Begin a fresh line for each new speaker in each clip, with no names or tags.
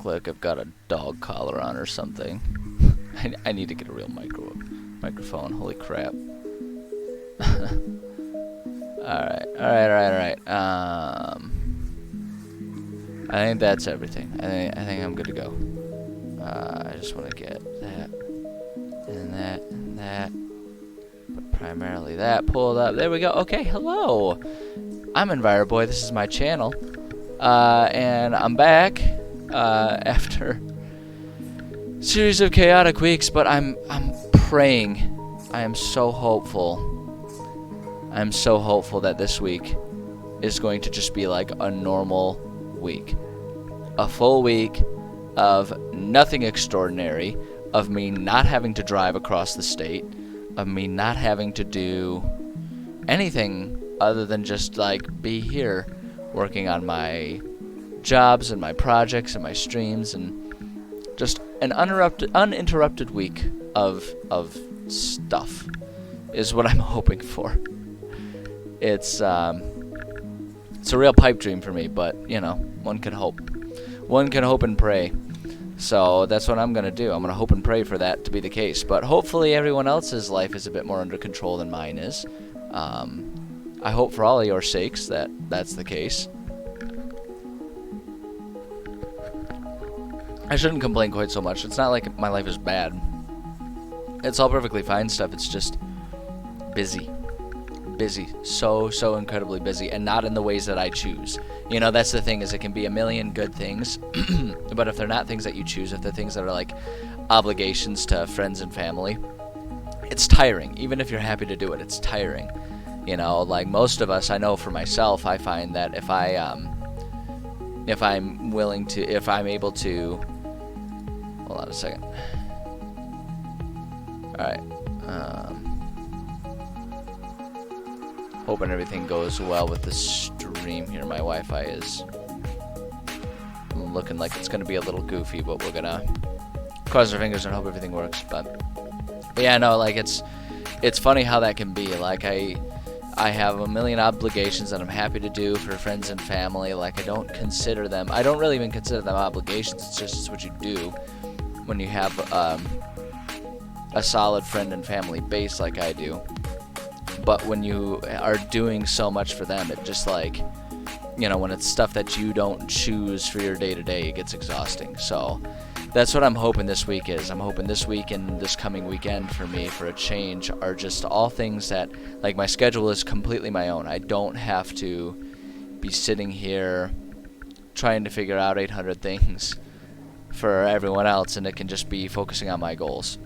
like I've got a dog collar on or something. I need to get a real microphone. Holy crap. Alright. I think that's everything. I think I'm good to go. I just want to get that and that, but primarily that pulled up. There we go. Okay, hello. I'm EnviroBoy. This is my channel, and I'm back after a series of chaotic weeks. But I'm praying. I am so hopeful. I'm so hopeful that this week is going to just be like a normal week. A full week of nothing extraordinary, of me not having to drive across the state, of me not having to do anything other than just like be here working on my jobs and my projects and my streams, and just an uninterrupted week of stuff is what I'm hoping for. It's a real pipe dream for me, but you know, one can hope. One can hope and pray. So that's what I'm going to do. I'm going to hope and pray for that to be the case. But hopefully everyone else's life is a bit more under control than mine is. I hope for all of your sakes that that's the case. I shouldn't complain quite so much. It's not like my life is bad. It's all perfectly fine stuff. It's just busy. So incredibly busy, and not in the ways that I choose. You know, that's the thing, is it can be a million good things, but if they're not things that you choose, if they're things that are like obligations to friends and family, it's tiring. Even if you're happy to do it, it's tiring. You know, like most of us, I know for myself, I find that if I'm able to, hold on a second. Alright, hoping everything goes well with the stream here. My Wi-Fi is looking like it's going to be a little goofy, but we're going to cross our fingers and hope everything works. But yeah, no, like it's funny how that can be. Like I have a million obligations that I'm happy to do for friends and family. Like I don't really even consider them obligations. It's just what you do when you have a solid friend and family base like I do. But when you are doing so much for them, it just like, you know, when it's stuff that you don't choose for your day-to-day, it gets exhausting. So that's what I'm hoping this week is. I'm hoping this week and this coming weekend for me, for a change, are just all things that, like, my schedule is completely my own. I don't have to be sitting here trying to figure out 800 things for everyone else, and it can just be focusing on my goals.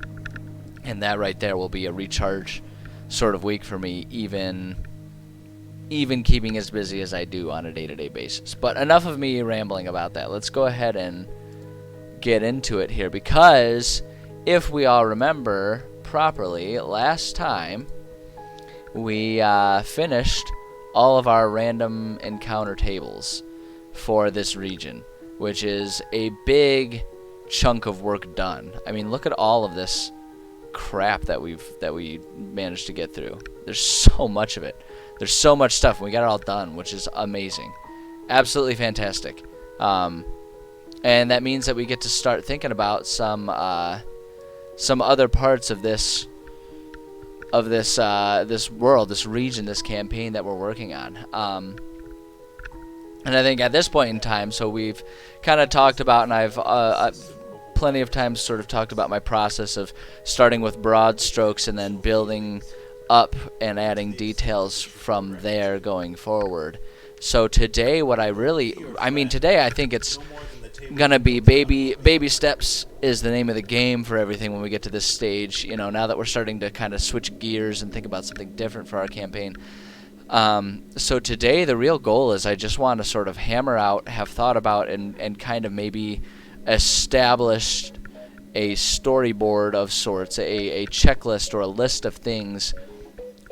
And that right there will be a recharge sort of week for me, even keeping as busy as I do on a day-to-day basis. But enough of me rambling about that. Let's go ahead and get into it here, because if we all remember properly, last time we finished all of our random encounter tables for this region, which is a big chunk of work done. I mean, look at all of this crap that we managed to get through. There's so much of it. There's so much stuff, and we got it all done, which is amazing. Absolutely fantastic. And that means that we get to start thinking about some other parts of this world, this region, this campaign that we're working on. And I think at this point in time, so we've kind of talked about, and I've plenty of times sort of talked about my process of starting with broad strokes and then building up and adding details from there going forward. So today, today I think it's gonna be baby steps is the name of the game for everything when we get to this stage. You know, now that we're starting to kind of switch gears and think about something different for our campaign. So today the real goal is I just want to sort of hammer out, have thought about, and kind of maybe established a storyboard of sorts, a checklist or a list of things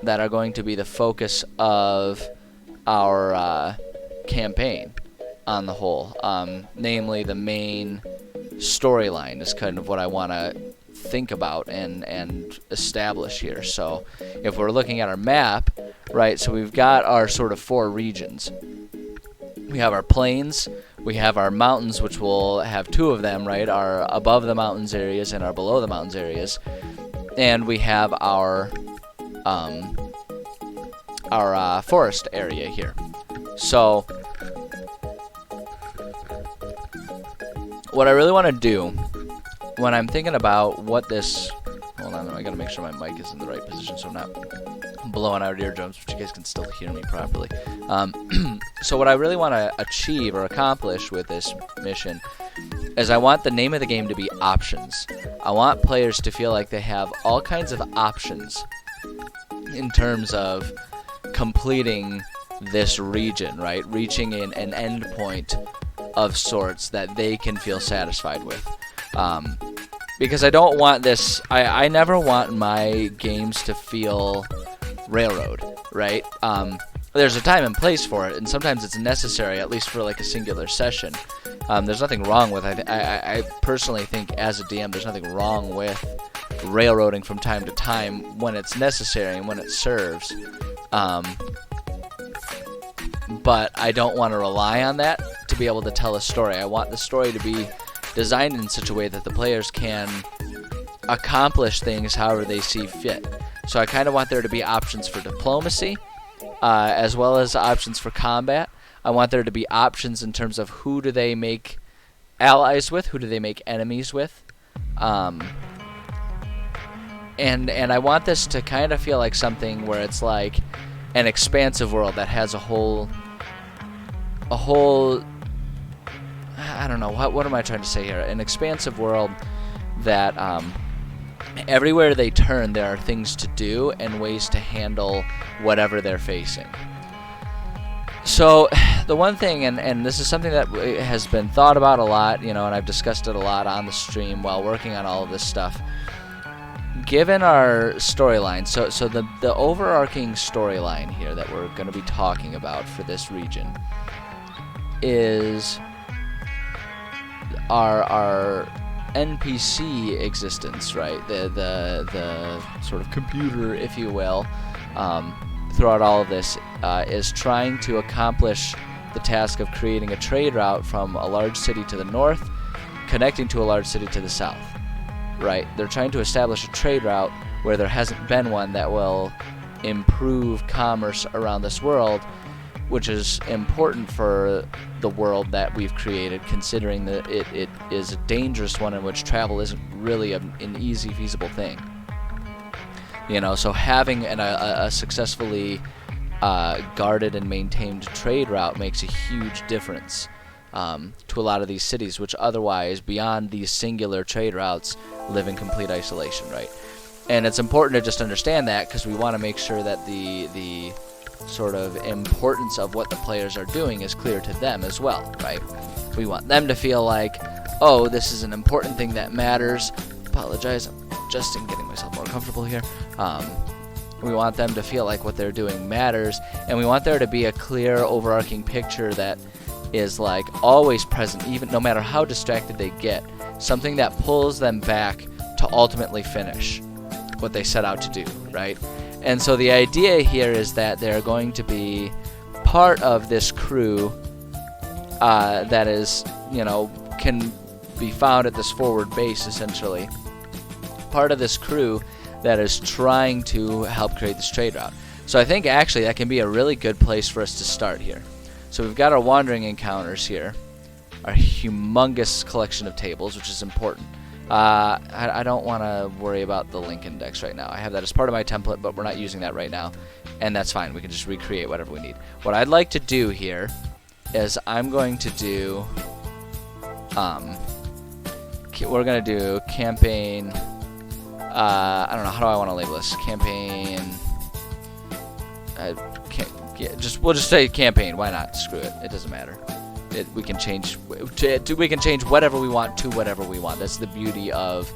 that are going to be the focus of our campaign on the whole. Namely, the main storyline is kind of what I want to think about and establish here. So if we're looking at our map, right, so we've got our sort of 4 regions. We have our plains, We have our mountains, which will have two of them, right? Our above the mountains areas and our below the mountains areas. And we have our forest area here. So what I really want to do when I'm thinking about what this... Hold on, I gotta make sure my mic is in the right position so I'm not blowing out eardrums, but you guys can still hear me properly. So what I really want to achieve or accomplish with this mission is I want the name of the game to be options. I want players to feel like they have all kinds of options in terms of completing this region, right? Reaching an end point of sorts that they can feel satisfied with. Because I don't want this, I never want my games to feel railroad, right? There's a time and place for it, and sometimes it's necessary, at least for like a singular session. There's nothing wrong with it. I personally think as a DM, there's nothing wrong with railroading from time to time when it's necessary and when it serves. But I don't want to rely on that to be able to tell a story. I want the story to be designed in such a way that the players can accomplish things however they see fit. So I kind of want there to be options for diplomacy, as well as options for combat. I want there to be options in terms of who do they make allies with, who do they make enemies with. And I want this to kind of feel like something where it's like an expansive world that has a whole I don't know, what am I trying to say here? An expansive world that everywhere they turn there are things to do and ways to handle whatever they're facing. So the one thing, and this is something that has been thought about a lot, you know, and I've discussed it a lot on the stream while working on all of this stuff. Given our storyline, so the overarching storyline here that we're going to be talking about for this region is our NPC existence, right? The sort of computer, if you will, throughout all of this is trying to accomplish the task of creating a trade route from a large city to the north, connecting to a large city to the south. Right, they're trying to establish a trade route where there hasn't been one that will improve commerce around this world, which is important for the world that we've created, considering that it is a dangerous one in which travel isn't really an easy, feasible thing. You know, so having a successfully guarded and maintained trade route makes a huge difference to a lot of these cities, which otherwise, beyond these singular trade routes, live in complete isolation, right? And it's important to just understand that, because we want to make sure that the sort of importance of what the players are doing is clear to them as well, right? We want them to feel like, oh, this is an important thing that matters. Apologize, I'm adjusting, getting myself more comfortable here. We want them to feel like what they're doing matters, and we want there to be a clear overarching picture that is like always present, even no matter how distracted they get, something that pulls them back to ultimately finish what they set out to do, right? And so the idea here is that they're going to be part of this crew that is, you know, can be found at this forward base, essentially. Part of this crew that is trying to help create this trade route. So I think actually that can be a really good place for us to start here. So we've got our wandering encounters here, our humongous collection of tables, which is important. I don't want to worry about the link index right now. I have that as part of my template, but we're not using that right now, and that's fine. We can just recreate whatever we need. What I'd like to do here is I'm going to do, we're going to do campaign, I don't know, how do I want to label this? Campaign, we'll just say campaign. Why not? Screw it. It doesn't matter. We can change whatever we want to whatever we want. That's the beauty of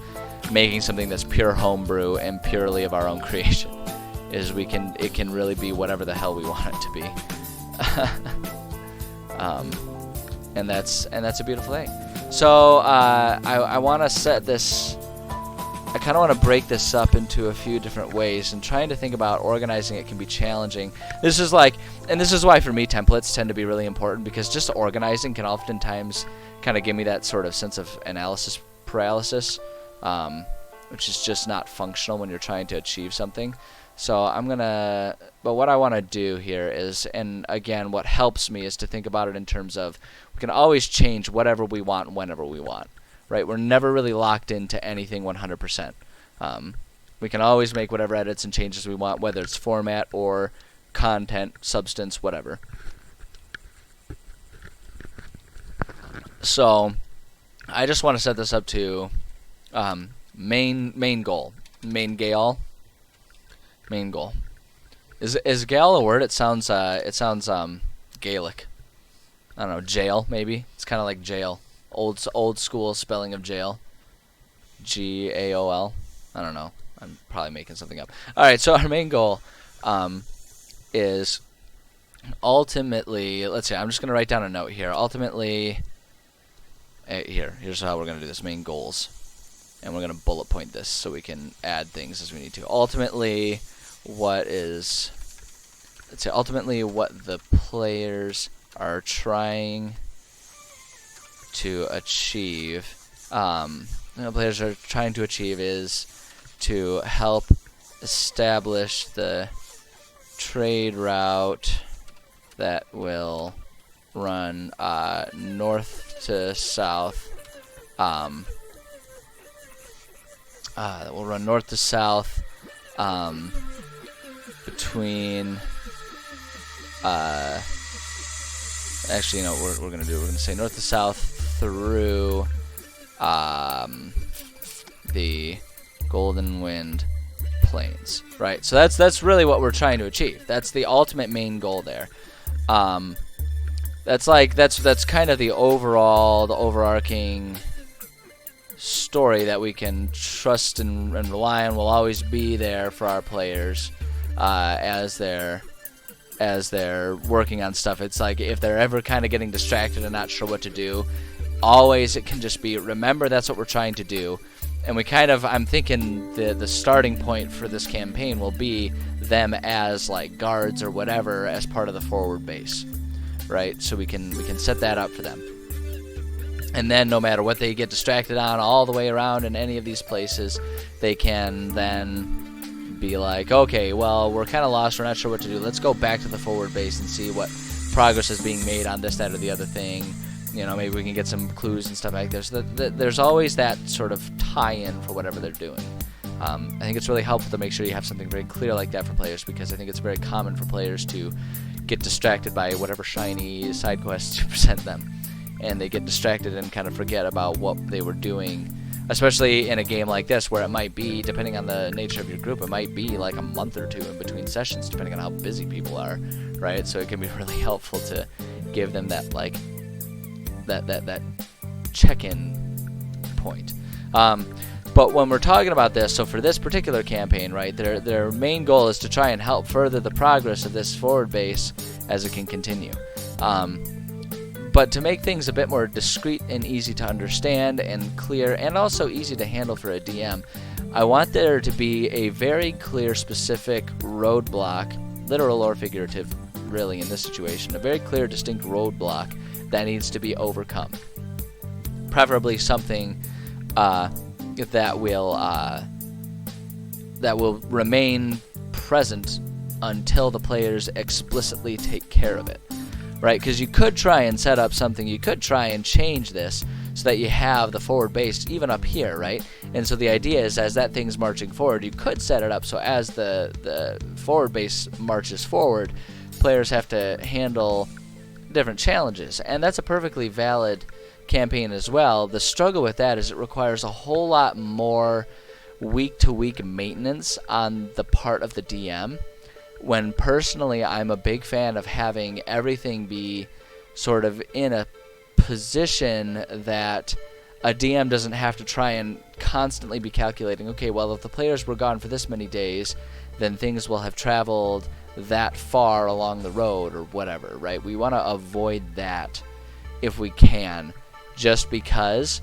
making something that's pure homebrew and purely of our own creation. Is it can really be whatever the hell we want it to be. And that's a beautiful thing. So I want to set this I kind of want to break this up into a few different ways, and trying to think about organizing it can be challenging. This is like, and this is why for me templates tend to be really important, because just organizing can oftentimes kind of give me that sort of sense of analysis paralysis, which is just not functional when you're trying to achieve something. So but what I want to do here is, and again, what helps me is to think about it in terms of, we can always change whatever we want whenever we want, right? We're never really locked into anything 100%. We can always make whatever edits and changes we want, whether it's format or content, substance, whatever. So I just want to set this up to main goal. Main goal. Is gal a word? It sounds Gaelic. I don't know, jail maybe. It's kind of like jail. Old school spelling of jail. Gaol. I don't know. I'm probably making something up. All right, so our main goal is ultimately, let's see, I'm just going to write down a note here. Ultimately, here's how we're going to do this, main goals. And we're going to bullet point this so we can add things as we need to. Ultimately, what the players are trying to achieve, is to help establish the trade route that will run north to south. Between actually, you know what we're gonna do. We're gonna say north to south through the Golden Wind Plains, right? So that's really what we're trying to achieve. That's the ultimate main goal there. That's kind of the overarching story that we can trust and rely on, will always be there for our players as they're working on stuff. It's like if they're ever kind of getting distracted and not sure what to do, always it can just be, remember that's what we're trying to do. And I'm thinking the starting point for this campaign will be them as like guards or whatever as part of the forward base, right? So we can set that up for them. And then no matter what they get distracted on all the way around in any of these places, they can then be like, okay, well, we're kind of lost, we're not sure what to do. Let's go back to the forward base and see what progress is being made on this, that, or the other thing. You know, maybe we can get some clues and stuff like this. There's always that sort of tie-in for whatever they're doing. I think it's really helpful to make sure you have something very clear like that for players, because I think it's very common for players to get distracted by whatever shiny side quests you present them. And they get distracted and kind of forget about what they were doing, especially in a game like this where it might be, depending on the nature of your group, it might be like a month or two in between sessions, depending on how busy people are, right? So it can be really helpful to give them that, like, that check-in point. But when we're talking about this, so for this particular campaign, right, their main goal is to try and help further the progress of this forward base as it can continue. But to make things a bit more discreet and easy to understand and clear, and also easy to handle for a DM, I want there to be a very clear, specific roadblock, literal or figurative, really, in this situation, a very clear, distinct roadblock that needs to be overcome. Preferably something that will remain present until the players explicitly take care of it. Right, because you could try and set up something, you could try and change this so that you have the forward base even up here, right? And so the idea is, as that thing's marching forward, you could set it up so as the forward base marches forward, players have to handle different challenges. And that's a perfectly valid campaign as well. The struggle with that is it requires a whole lot more week-to-week maintenance on the part of the DM, when personally I'm a big fan of having everything be sort of in a position that a DM doesn't have to try and constantly be calculating, okay, well, if the players were gone for this many days, then things will have traveled that far along the road or whatever, right? We want to avoid that if we can, just because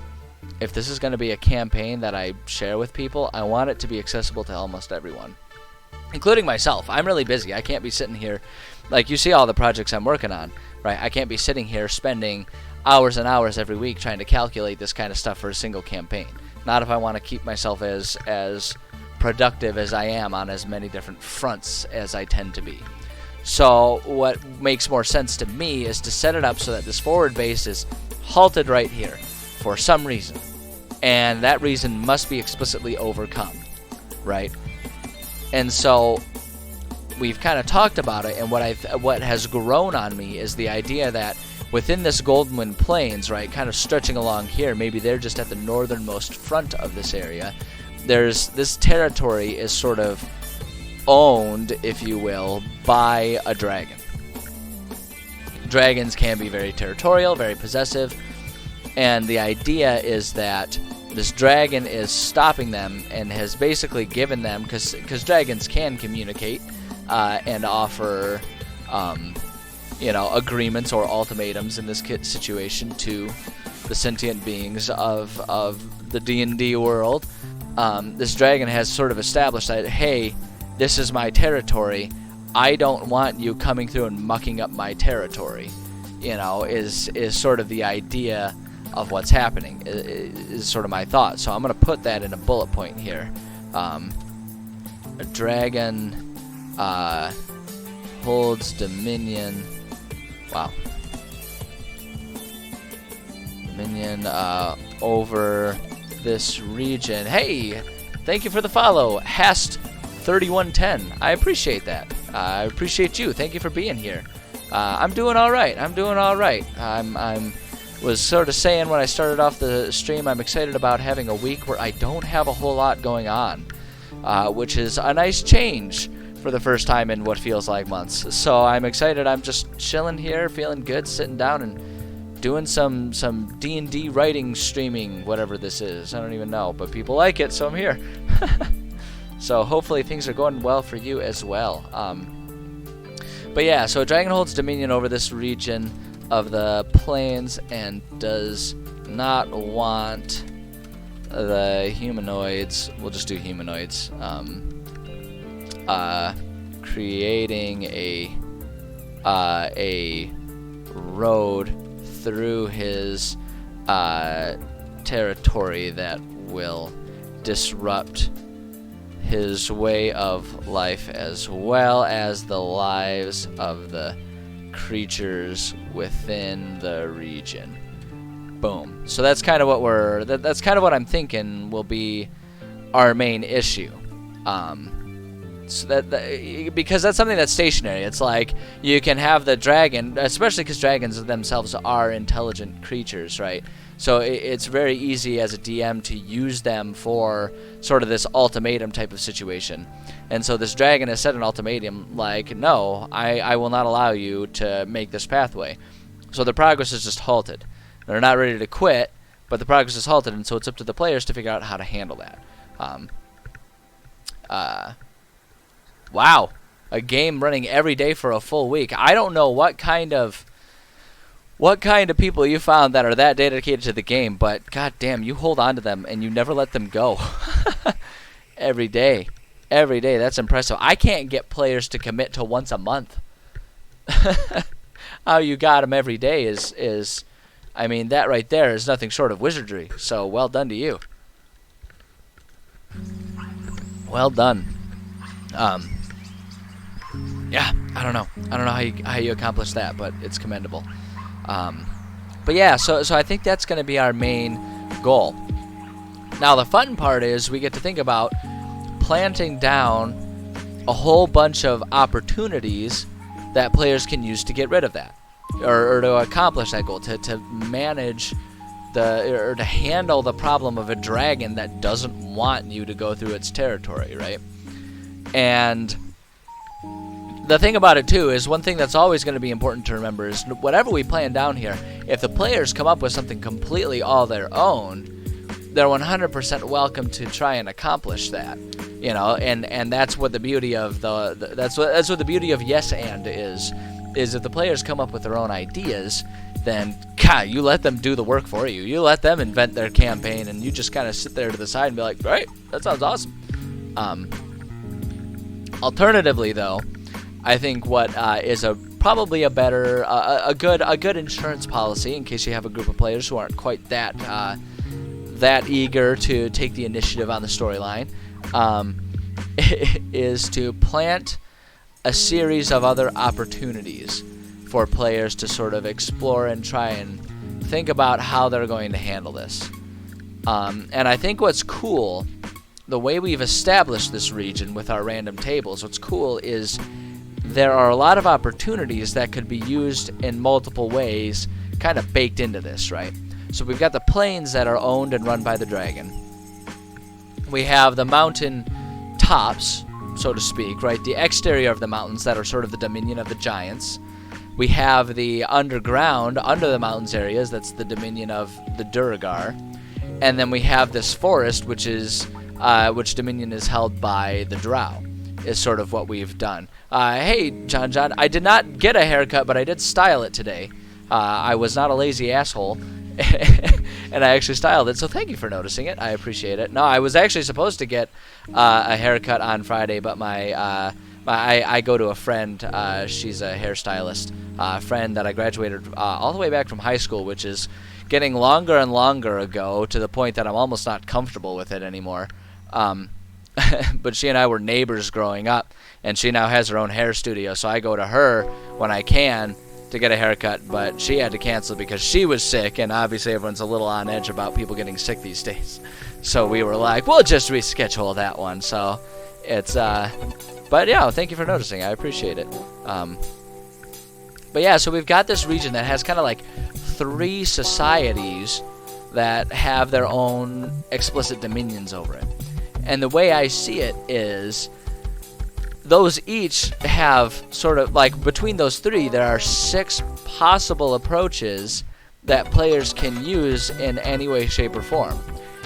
if this is going to be a campaign that I share with people, I want it to be accessible to almost everyone, including myself. I'm really busy. I can't be sitting here, like you see all the projects I'm working on, right? I can't be sitting here spending hours and hours every week trying to calculate this kind of stuff for a single campaign. Not if I want to keep myself as productive as I am on as many different fronts as I tend to be. So what makes more sense to me is to set it up so that this forward base is halted right here for some reason, and that reason must be explicitly overcome, right? And so we've kind of talked about it, and what has grown on me is the idea that within this Goldenwind Plains, right, kind of stretching along here, maybe they're just at the northernmost front of this area, there's this territory is sort of owned, if you will, by a dragon. Dragons can be very territorial, very possessive, and the idea is that this dragon is stopping them and has basically given them, because dragons can communicate and offer agreements or ultimatums in this situation to the sentient beings of the D&D world. This dragon has sort of established that, hey, this is my territory. I don't want you coming through and mucking up my territory. Is sort of the idea of what's happening. Is sort of my thought. So I'm going to put that in a bullet point here. A dragon holds dominion. Wow. Dominion over this region. Hey, thank you for the follow, Hast3110. I appreciate that. I appreciate you. Thank you for being here. I'm doing all right. I'm was sort of saying when I started off the stream, I'm excited about having a week where I don't have a whole lot going on, which is a nice change for the first time in what feels like months. So I'm excited. I'm just chilling here, feeling good, sitting down and doing some D&D writing, streaming, whatever this is. I don't even know, but people like it, so I'm here. So hopefully things are going well for you as well. But yeah, so a dragon holds dominion over this region of the plains and does not want the humanoids. We'll just do humanoids. Creating a road through his territory that will disrupt his way of life as well as the lives of the creatures within the region. Boom. So that's kind of what that's kind of what I'm thinking will be our main issue. So because that's something that's stationary. It's like you can have the dragon, especially because dragons themselves are intelligent creatures, right? So it's very easy as a DM to use them for sort of this ultimatum type of situation. And so this dragon has set an ultimatum like, no, I will not allow you to make this pathway. So the progress is just halted. They're not ready to quit, but the progress is halted, and so it's up to the players to figure out how to handle that. Wow, a game running every day for a full week. I don't know what kind of people you found that are that dedicated to the game, but goddamn, you hold on to them and you never let them go. Every day, that's impressive. I can't get players to commit to once a month. How you got them every day is, I mean, that right there is nothing short of wizardry. So well done to you. Well done. Yeah, I don't know how you accomplish that, but it's commendable. But yeah, so I think that's going to be our main goal. Now the fun part is we get to think about planting down a whole bunch of opportunities that players can use to get rid of that, or to accomplish that goal, to manage or to handle the problem of a dragon that doesn't want you to go through its territory, right? And the thing about it too is one thing that's always going to be important to remember is whatever we plan down here, if the players come up with something completely all their own, they're 100% welcome to try and accomplish that, and that's what the beauty of that's what the beauty of Yes and is if the players come up with their own ideas, then God, you let them do the work for you. You let them invent their campaign, and you just kind of sit there to the side and be like, right, that sounds awesome. Alternatively, though, I think what is probably a better, a good insurance policy, in case you have a group of players who aren't quite that eager to take the initiative on the storyline, is to plant a series of other opportunities for players to sort of explore and try and think about how they're going to handle this. And I think what's cool, the way we've established this region with our random tables, what's cool is there are a lot of opportunities that could be used in multiple ways kind of baked into this, right? So we've got the plains that are owned and run by the dragon. We have the mountain tops, so to speak, right? The exterior of the mountains that are sort of the dominion of the giants. We have the underground, under the mountains areas, that's the dominion of the Duergar. And then we have this forest, which dominion is held by the Drow, is sort of what we've done. Hey, John, I did not get a haircut, but I did style it today. I was not a lazy asshole, and I actually styled it, so thank you for noticing it. I appreciate it. No, I was actually supposed to get a haircut on Friday, but I go to a friend. She's a hairstylist friend that I graduated all the way back from high school, which is getting longer and longer ago, to the point that I'm almost not comfortable with it anymore. But she and I were neighbors growing up, and she now has her own hair studio, so I go to her when I can to get a haircut, but she had to cancel because she was sick, and obviously everyone's a little on edge about people getting sick these days. So we were like, we'll just reschedule that one. So it's, but yeah, thank you for noticing. I appreciate it. But yeah, so we've got this region that has kind of like 3 societies that have their own explicit dominions over it. And the way I see it is those each have sort of, like, between those 3, there are 6 possible approaches that players can use in any way, shape, or form.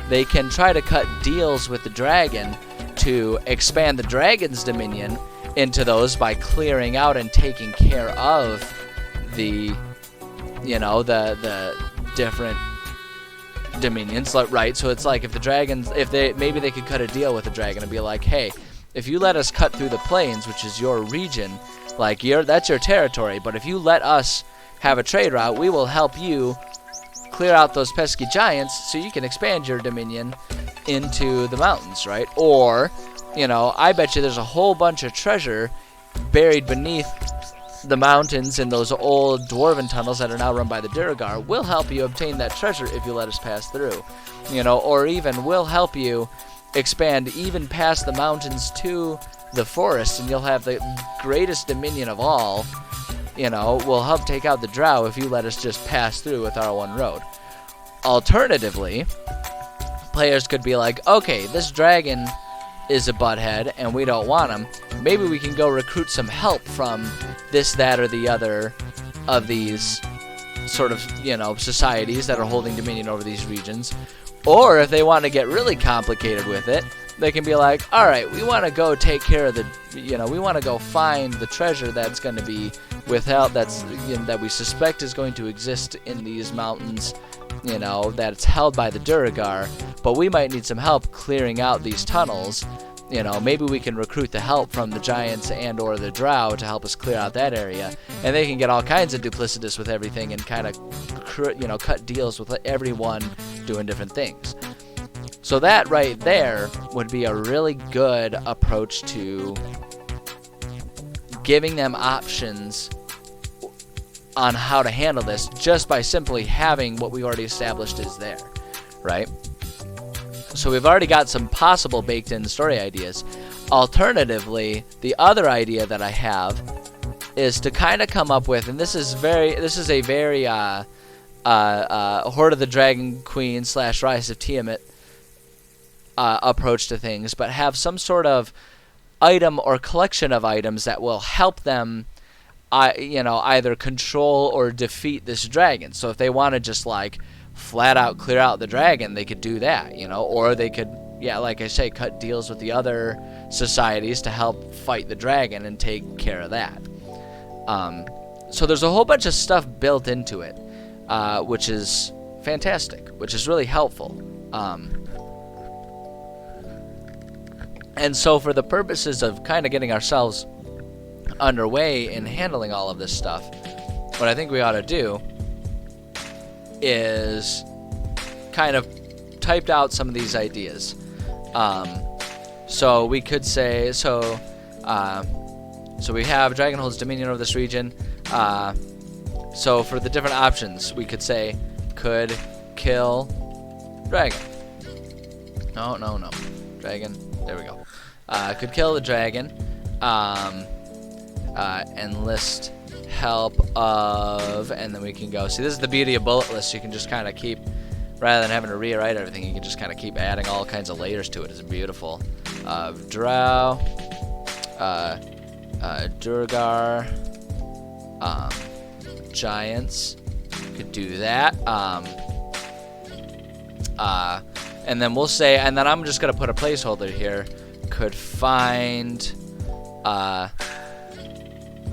They can try to cut deals with the dragon to expand the dragon's dominion into those by clearing out and taking care of the different dominions, right? So it's like if the dragons, maybe they could cut a deal with the dragon and be like, hey, if you let us cut through the plains, which is your region, like that's your territory, but if you let us have a trade route, we will help you clear out those pesky giants so you can expand your dominion into the mountains, right? Or, I bet you there's a whole bunch of treasure buried beneath the mountains in those old dwarven tunnels that are now run by the Duergar. We'll help you obtain that treasure if you let us pass through. Or even we'll help you expand even past the mountains to the forest, and you'll have the greatest dominion of all. We'll help take out the Drow if you let us just pass through with our one road. Alternatively, players could be like, okay, this dragon is a butthead and we don't want him. Maybe we can go recruit some help from this, that, or the other of these sort of, societies that are holding dominion over these regions. Or if they want to get really complicated with it, they can be like, all right, we want to go take care of we want to go find the treasure that's going to be withheld, that we suspect is going to exist in these mountains, that's held by the Duergar, but we might need some help clearing out these tunnels. Maybe we can recruit the help from the giants and or the Drow to help us clear out that area, and they can get all kinds of duplicitous with everything and kind of cut deals with everyone doing different things. So that right there would be a really good approach to giving them options on how to handle this, just by simply having what we already established is there, right? So we've already got some possible baked-in story ideas. Alternatively, the other idea that I have is to kind of come up with, and this is a very Hoard of the Dragon Queen / Rise of Tiamat approach to things, but have some sort of item or collection of items that will help them either control or defeat this dragon. So if they want to just like flat out clear out the dragon, they could do that, or they could, like I say, cut deals with the other societies to help fight the dragon and take care of that. So there's a whole bunch of stuff built into it. which is fantastic, which is really helpful. And so for the purposes of kind of getting ourselves underway in handling all of this stuff, what I think we ought to do is kind of typed out some of these ideas. So we could say, so we have dragon holds dominion over this region. So for the different options, we could say, could kill dragon. No. Dragon. There we go. Could kill the dragon. Enlist help of, and then we can go. See, this is the beauty of bullet lists. You can just kind of keep, rather than having to rewrite everything, you can just kind of keep adding all kinds of layers to it. It's beautiful. Drow, Duergar, giants. Could do that. And then we'll say, and then I'm just gonna put a placeholder here. Could find.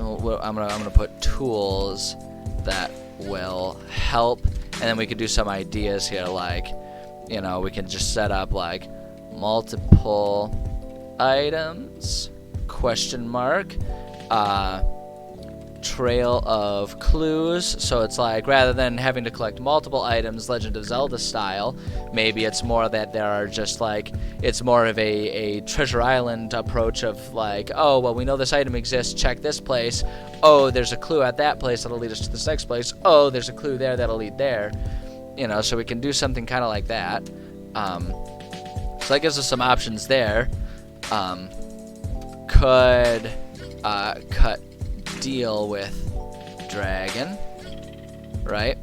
I'm gonna put tools that will help, and then we could do some ideas here, like, you know, we can just set up like multiple items, question mark, trail of clues. So it's like, rather than having to collect multiple items Legend of Zelda style, maybe it's more that there are just like, it's more of a Treasure Island approach of like, oh, well, we know this item exists, check this place, oh, there's a clue at that place that'll lead us to this next place, oh, there's a clue there that'll lead there, you know. So we can do something kind of like that. So that gives us some options there. Could cut deal with dragon, right?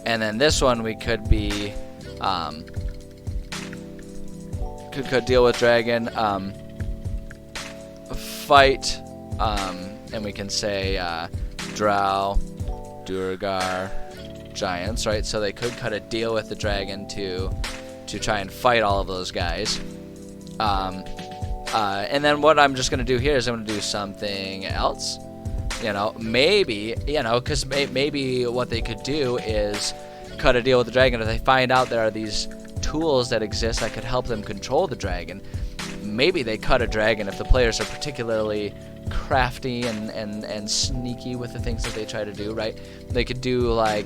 And then this one we could be could deal with dragon, fight, and we can say drow, Duergar, giants, right? So they could cut a deal with the dragon to try and fight all of those guys. And then what I'm just gonna do here is I'm gonna do something else. You know, maybe, you know, because maybe what they could do is cut a deal with the dragon. If they find out there are these tools that exist that could help them control the dragon, maybe they cut a dragon if the players are particularly crafty and sneaky with the things that they try to do, right? They could do like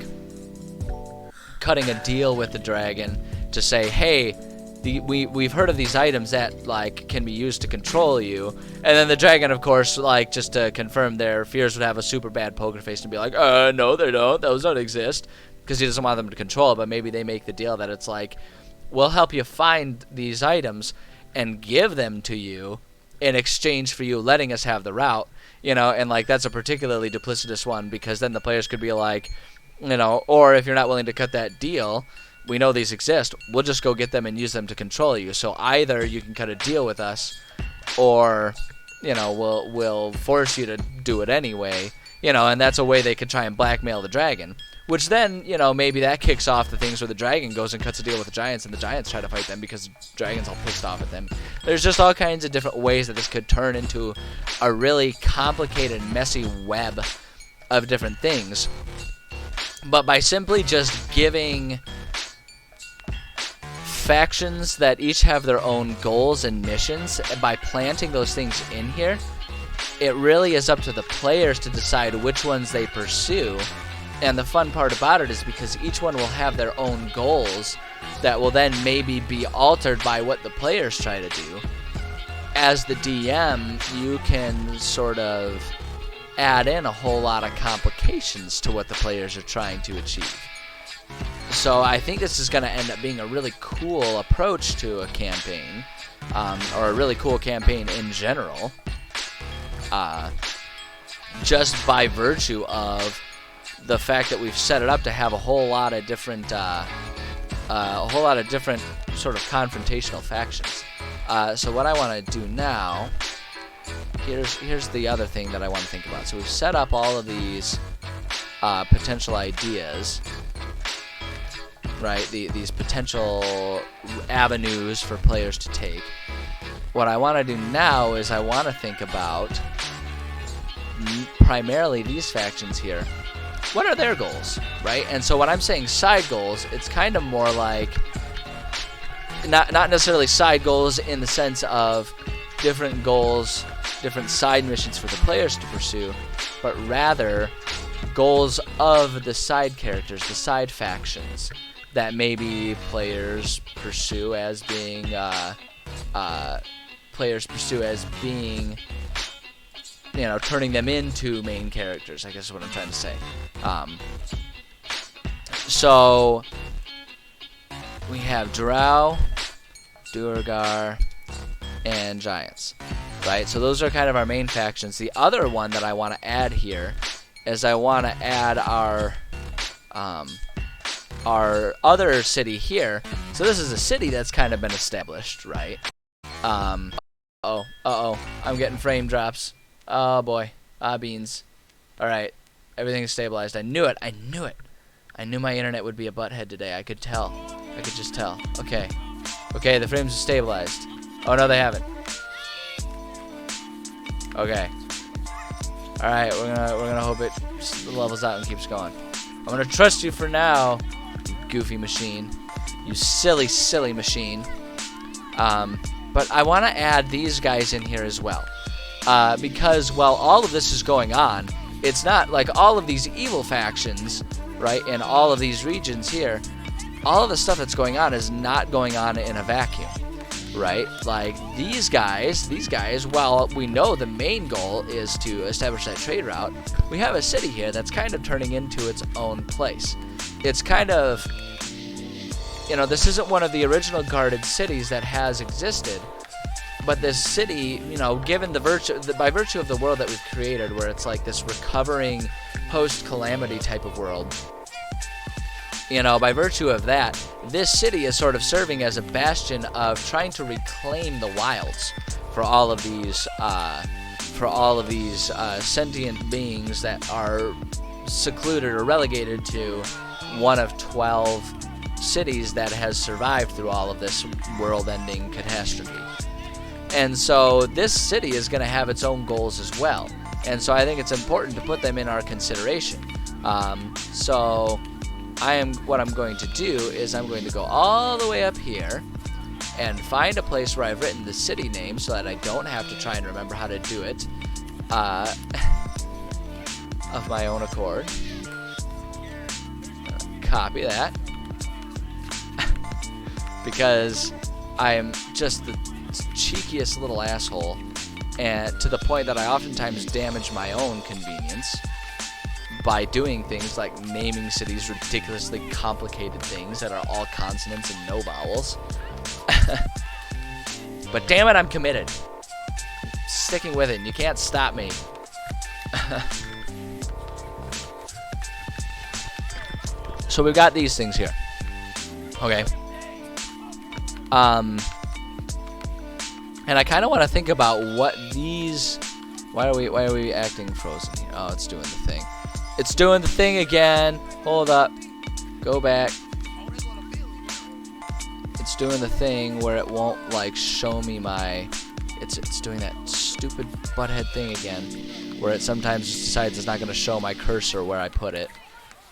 cutting a deal with the dragon to say, hey, we've heard of these items that like can be used to control you, and then the dragon, of course, like just to confirm their fears, would have a super bad poker face and be like, no, they don't, those don't exist, because he doesn't want them to control it. But maybe they make the deal that it's like, we'll help you find these items and give them to you in exchange for you letting us have the route, you know. And like, that's a particularly duplicitous one, because then the players could be like, you know, or if you're not willing to cut that deal, we know these exist, we'll just go get them and use them to control you. So either you can cut a deal with us, or, you know, we'll force you to do it anyway, you know. And that's a way they could try and blackmail the dragon, which then, you know, maybe that kicks off the things where the dragon goes and cuts a deal with the giants, and the giants try to fight them because the dragon's all pissed off at them. There's just all kinds of different ways that this could turn into a really complicated, messy web of different things. But by simply just giving factions that each have their own goals and missions, by planting those things in here, it really is up to the players to decide which ones they pursue. And the fun part about it is because each one will have their own goals that will then maybe be altered by what the players try to do. As the DM, you can sort of add in a whole lot of complications to what the players are trying to achieve. So I think this is going to end up being a really cool approach to a campaign, or a really cool campaign in general, just by virtue of the fact that we've set it up to have a whole lot of different sort of confrontational factions. So what I want to do now, here's the other thing that I want to think about. So we've set up all of these potential ideas, right? These potential avenues for players to take. What I want to do now is I want to think about primarily these factions here. what are their goals, right? And so when I'm saying side goals, it's kind of more like not necessarily side goals in the sense of different goals, different side missions for the players to pursue, but rather goals of the side characters, the side factions that maybe players pursue as being turning them into main characters, I guess is what I'm trying to say. So we have Drow, Duergar, and Giants, right? So those are kind of our main factions. The other one that I want to add here is I want to add our other city here. So this is a city that's kind of been established, right? Uh-oh, I'm getting frame drops. Oh boy, beans. Alright, everything's stabilized. I knew it. I knew my internet would be a butthead today. I could tell. I could just tell. Okay, the frames are stabilized. Oh no, they haven't. Okay. Alright, we're gonna hope it just levels out and keeps going. I'm gonna trust you for now, you goofy machine. You silly, silly machine. But I want to add these guys in here as well. Because while all of this is going on, it's not like all of these evil factions, right, in all of these regions here, all of the stuff that's going on is not going on in a vacuum, right? Like these guys, while we know the main goal is to establish that trade route, we have a city here that's kind of turning into its own place. It's kind of, this isn't one of the original guarded cities that has existed, but this city, given by virtue of the world that we've created, where it's like this recovering post-calamity type of world, by virtue of that, this city is sort of serving as a bastion of trying to reclaim the wilds for all of these sentient beings that are secluded or relegated to one of 12 cities that has survived through all of this world-ending catastrophe. And so this city is going to have its own goals as well. And so I think it's important to put them in our consideration. So what I'm going to do is I'm going to go all the way up here and find a place where I've written the city name so that I don't have to try and remember how to do it of my own accord. Copy that. Because I am just the cheekiest little asshole, and to the point that I oftentimes damage my own convenience by doing things like naming cities ridiculously complicated things that are all consonants and no vowels. But damn it, I'm committed. Sticking with it, and you can't stop me. So we've got these things here. Okay. And I kind of want to think about what these. Why are we acting frozen here? Oh, it's doing the thing. It's doing the thing again. Hold up. Go back. It's doing the thing where it won't like show me my. It's doing that stupid butthead thing again, where it sometimes just decides it's not going to show my cursor where I put it,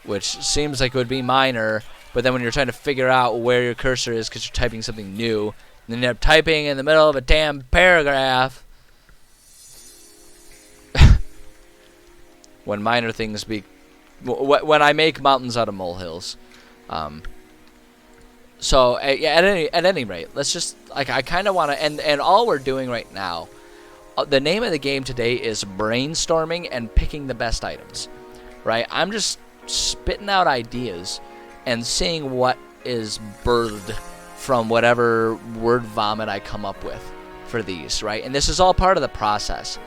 which seems like it would be minor. But then when you're trying to figure out where your cursor is because you're typing something new, and then you end up typing in the middle of a damn paragraph. When minor things when I make mountains out of molehills. So yeah, at any rate, let's just I kind of want to and all we're doing right now, the name of the game today is brainstorming and picking the best items, right? I'm just spitting out ideas and seeing what is birthed from whatever word vomit I come up with for these, right? And this is all part of the process.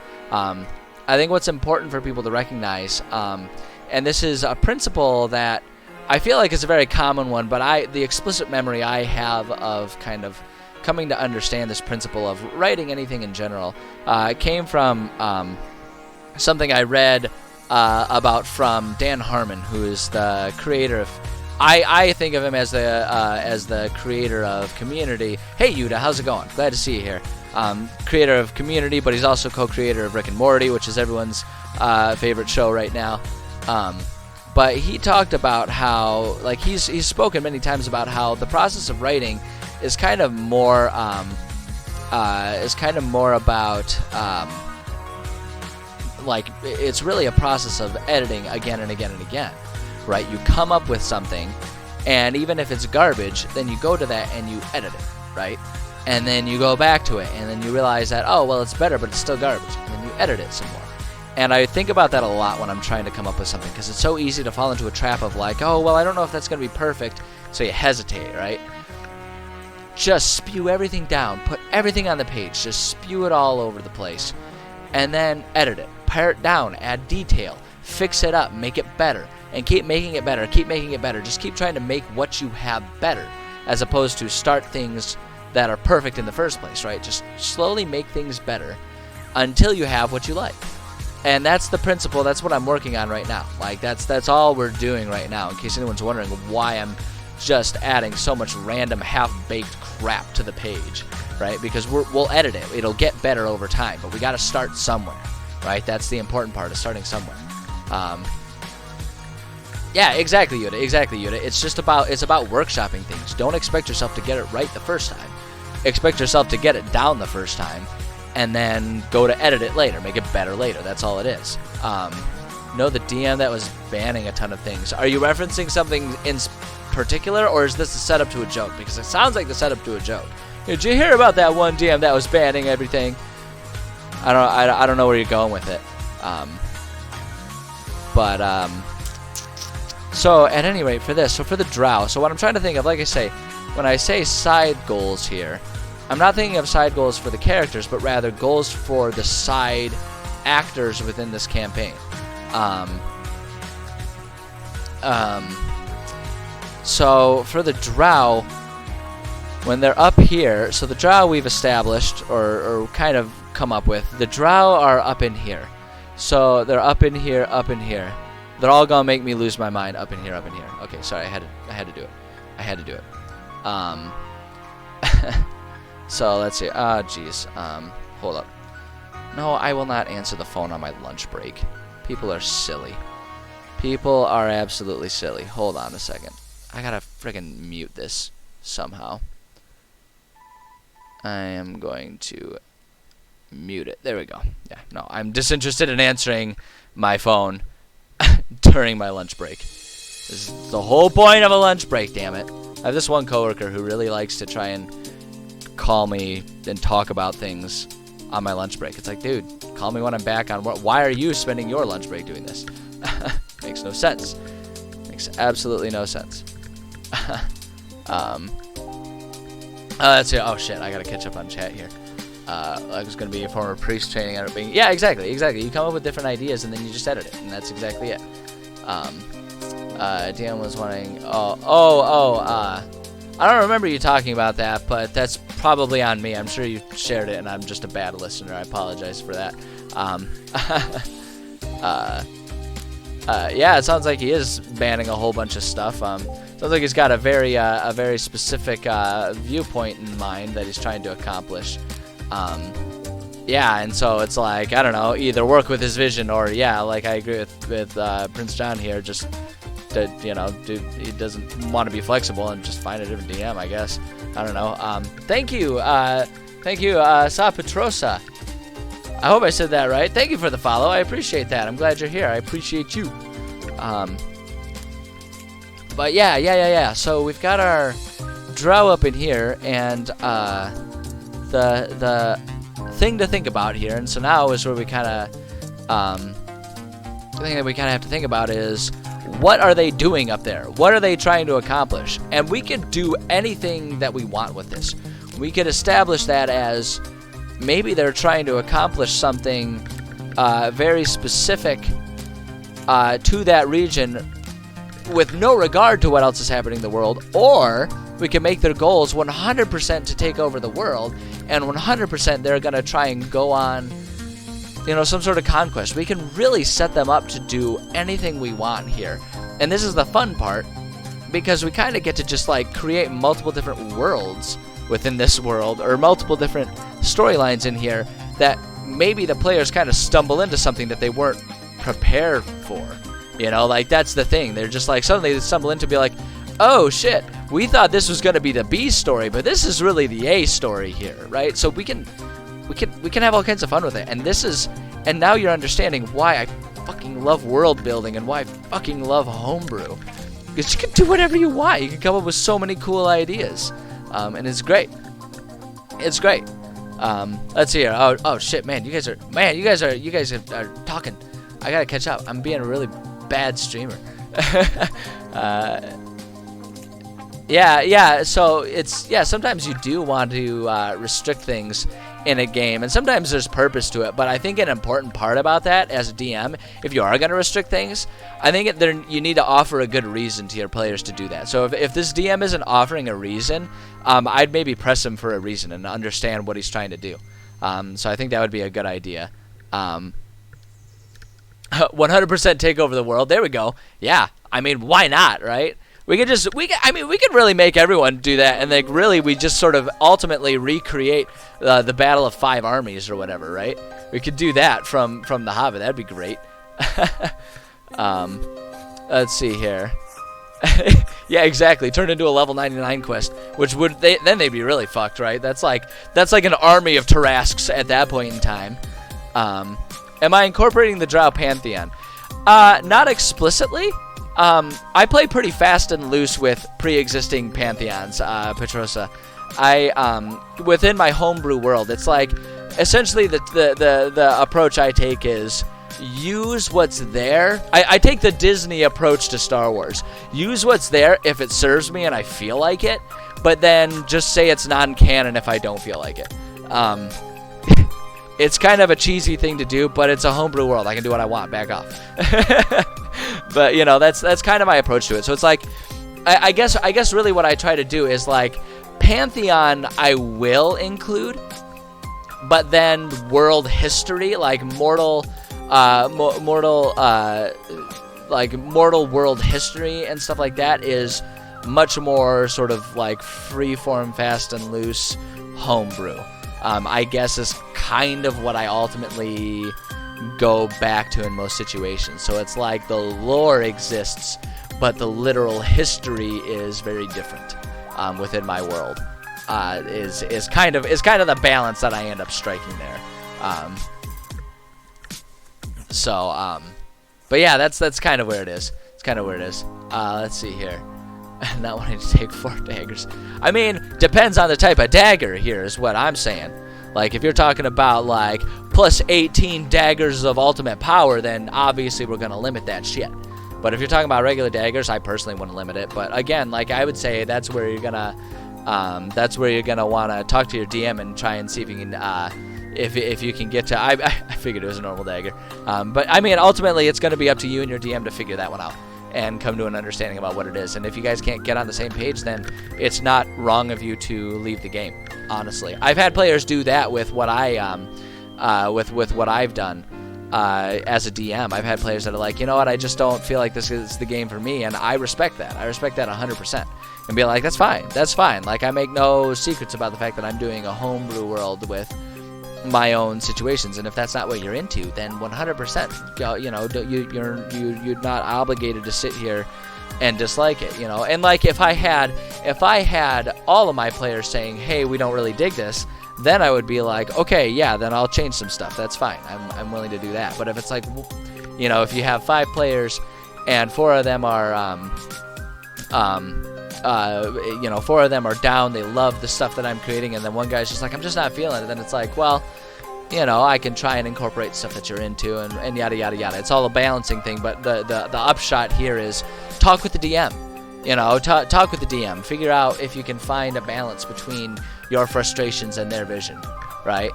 I think what's important for people to recognize, and this is a principle that I feel like is a very common one, but the explicit memory I have of kind of coming to understand this principle of writing anything in general came from something I read about from Dan Harmon, who is the creator of. I think of him as the creator of Community. Hey Yuta, how's it going? Glad to see you here. Creator of Community, but he's also co-creator of Rick and Morty, which is everyone's favorite show right now. but he talked about how, like, he's spoken many times about how the process of writing is kind of more about like, it's really a process of editing again and again and again, right? You come up with something, and even if it's garbage, then you go to that and you edit it, right? And then you go back to it, and then you realize that, oh, well, it's better, but it's still garbage, and then you edit it some more. And I think about that a lot when I'm trying to come up with something, because it's so easy to fall into a trap of like, oh, well, I don't know if that's going to be perfect, so you hesitate, right? Just spew everything down, put everything on the page, just spew it all over the place, and then edit it, pare it down, add detail, fix it up, make it better, and keep making it better, keep making it better. Just keep trying to make what you have better, as opposed to start things that are perfect in the first place, right? Just slowly make things better until you have what you like. And that's the principle. That's what I'm working on right now. Like, that's all we're doing right now, in case anyone's wondering why I'm just adding so much random half-baked crap to the page, right? Because we'll edit it. It'll get better over time, but we got to start somewhere, right? That's the important part, of starting somewhere. Yeah, exactly, Yuta. Exactly, Yuta. It's about workshopping things. Don't expect yourself to get it right the first time. Expect yourself to get it down the first time, and then go to edit it later, make it better later. That's all it is. No, the DM that was banning a ton of things. Are you referencing something in particular, or is this a setup to a joke? Because it sounds like the setup to a joke. Did you hear about that one DM that was banning everything? I don't know where you're going with it. So at any rate, for this, so for the drow, so what I'm trying to think of, like I say, when I say side goals here, I'm not thinking of side goals for the characters, but rather goals for the side actors within this campaign. So for the drow, when they're up here, so the drow we've established, or kind of come up with, the drow are up in here. So they're up in here, up in here. They're all gonna make me lose my mind up in here, up in here. Okay, sorry, I had to do it. I had to do it. So let's see. Ah, jeez. Hold up. No, I will not answer the phone on my lunch break. People are silly. People are absolutely silly. Hold on a second. I gotta friggin' mute this somehow. I am going to mute it. There we go. Yeah, no, I'm disinterested in answering my phone during my lunch break. This is the whole point of a lunch break, damn it. I have this one coworker who really likes to try and call me and talk about things on my lunch break. It's like, dude, call me when I'm back on work. Why are you spending your lunch break doing this? Makes no sense. Makes absolutely no sense. Let's see. Oh shit, I gotta catch up on chat here. I was gonna be a former priest training out of being. Yeah, exactly. You come up with different ideas and then you just edit it, and that's exactly it. Dan was wanting. I don't remember you talking about that, but that's probably on me. I'm sure you shared it, and I'm just a bad listener. I apologize for that. Yeah, it sounds like he is banning a whole bunch of stuff. Sounds like he's got a very specific viewpoint in mind that he's trying to accomplish. Yeah, and so it's like, I don't know, either work with his vision, or yeah, like I agree with Prince John here, just that, you know, dude, he doesn't want to be flexible and just find a different DM, I guess. I don't know. Thank you, Sa Petrosa. I hope I said that right. Thank you for the follow. I appreciate that. I'm glad you're here. I appreciate you. But yeah. So we've got our drow up in here, and the thing to think about here, and so now is where we kind of the thing that we kind of have to think about is, what are they doing up there? What are they trying to accomplish? And we could do anything that we want with this. We could establish that as maybe they're trying to accomplish something very specific to that region with no regard to what else is happening in the world, or we can make their goals 100% to take over the world, and 100% they're going to try and go on, you know, some sort of conquest. We can really set them up to do anything we want here. And this is the fun part, because we kind of get to just like create multiple different worlds within this world, or multiple different storylines in here that maybe the players kind of stumble into something that they weren't prepared for. You know, like, that's the thing. They're just like, suddenly they stumble into be like, oh shit, we thought this was going to be the B story, but this is really the A story here, right? So we can have all kinds of fun with it. And now you're understanding why I fucking love world building and why I fucking love homebrew. Because you can do whatever you want. You can come up with so many cool ideas. And it's great. It's great. Let's see here. Oh shit, man, you guys are talking. I gotta catch up. I'm being a really bad streamer. Yeah. So sometimes you do want to restrict things in a game, and sometimes there's purpose to it. But I think an important part about that as a DM, if you are going to restrict things, I think you need to offer a good reason to your players to do that. So if this DM isn't offering a reason, I'd maybe press him for a reason and understand what he's trying to do. So I think that would be a good idea. 100% take over the world. There we go. Yeah. I mean, why not, right? We could really make everyone do that, and like really, we just sort of ultimately recreate the Battle of 5 Armies or whatever, right? We could do that from The Hobbit. That'd be great. Let's see here. Yeah, exactly. Turn into a level 99 quest, which then they'd be really fucked, right? That's like an army of Tarrasques at that point in time. Am I incorporating the Drow Pantheon? Not explicitly. I play pretty fast and loose with pre-existing pantheons, Petrosa. Within my homebrew world, it's like essentially the approach I take is use what's there. I take the Disney approach to Star Wars. Use what's there if it serves me and I feel like it, but then just say it's non-canon if I don't feel like it. It's kind of a cheesy thing to do, but it's a homebrew world. I can do what I want. Back off. But you know, that's kind of my approach to it. So it's like, I guess really what I try to do is like Pantheon I will include, but then world history, like mortal world history and stuff like that is much more sort of like freeform, fast and loose homebrew. I guess is kind of what I ultimately go back to in most situations. So it's like the lore exists, but the literal history is very different within my world. Is kind of the balance that I end up striking there. But yeah, that's kind of where it is. It's kind of where it is. Let's see here. Not wanting to take 4 daggers. I mean, depends on the type of dagger here is what I'm saying. Like, if you're talking about, like, plus 18 daggers of ultimate power, then obviously we're going to limit that shit. But if you're talking about regular daggers, I personally wouldn't limit it. But again, like, I would say that's where you're going to want to talk to your DM and try and see if you can, if you can get to, I figured it was a normal dagger. But, I mean, ultimately, it's going to be up to you and your DM to figure that one out and come to an understanding about what it is. And if you guys can't get on the same page, then it's not wrong of you to leave the game, honestly. I've had players do that with what with what I've done as a DM. I've had players that are like, you know what, I just don't feel like this is the game for me, and I respect that. I respect that 100%. And be like, that's fine. Like, I make no secrets about the fact that I'm doing a homebrew world with my own situations, and if that's not what you're into, then 100%, you know, you're not obligated to sit here and dislike it, you know. And like, if I had all of my players saying, hey, we don't really dig this, then I would be like, okay, yeah, then I'll change some stuff. That's fine. I'm willing to do that. But if it's like, you know, if you have 5 players and 4 of them are you know, 4 of them are down, they love the stuff that I'm creating, and then one guy's just like, I'm just not feeling it, then it's like, well, you know, I can try and incorporate stuff that you're into, and yada yada yada. It's all a balancing thing, but the upshot here is talk with the DM. You know, talk with the DM. Figure out if you can find a balance between your frustrations and their vision, right?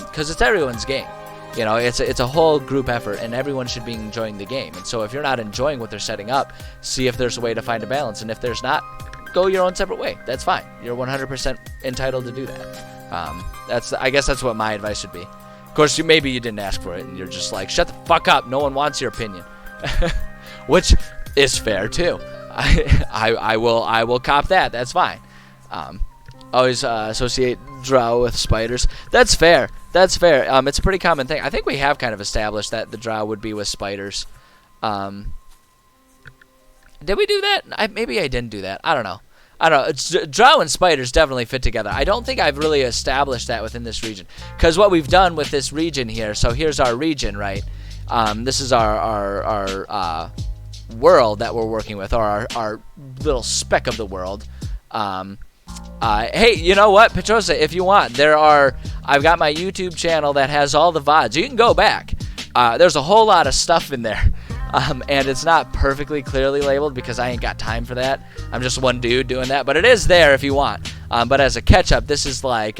Because it's everyone's game. You know, it's a whole group effort, and everyone should be enjoying the game. And so if you're not enjoying what they're setting up, see if there's a way to find a balance. And if there's not, go your own separate way. That's fine. You're 100% entitled to do that. I guess that's what my advice would be. Of course, maybe you didn't ask for it, and you're just like, shut the fuck up. No one wants your opinion, which is fair too. I will cop that. That's fine. Always associate drow with spiders. That's fair. That's fair. It's a pretty common thing. I think we have kind of established that the drow would be with spiders. Did we do that? Maybe I didn't do that. I don't know. Drow and spiders definitely fit together. I don't think I've really established that within this region. Because what we've done with this region here, so here's our region, right? This is our world that we're working with, or our little speck of the world. Hey, you know what, Petrosa, if you want, I've got my YouTube channel that has all the VODs. You can go back. There's a whole lot of stuff in there. And it's not perfectly clearly labeled because I ain't got time for that. I'm just one dude doing that, but it is there if you want. But as a catch-up, this is like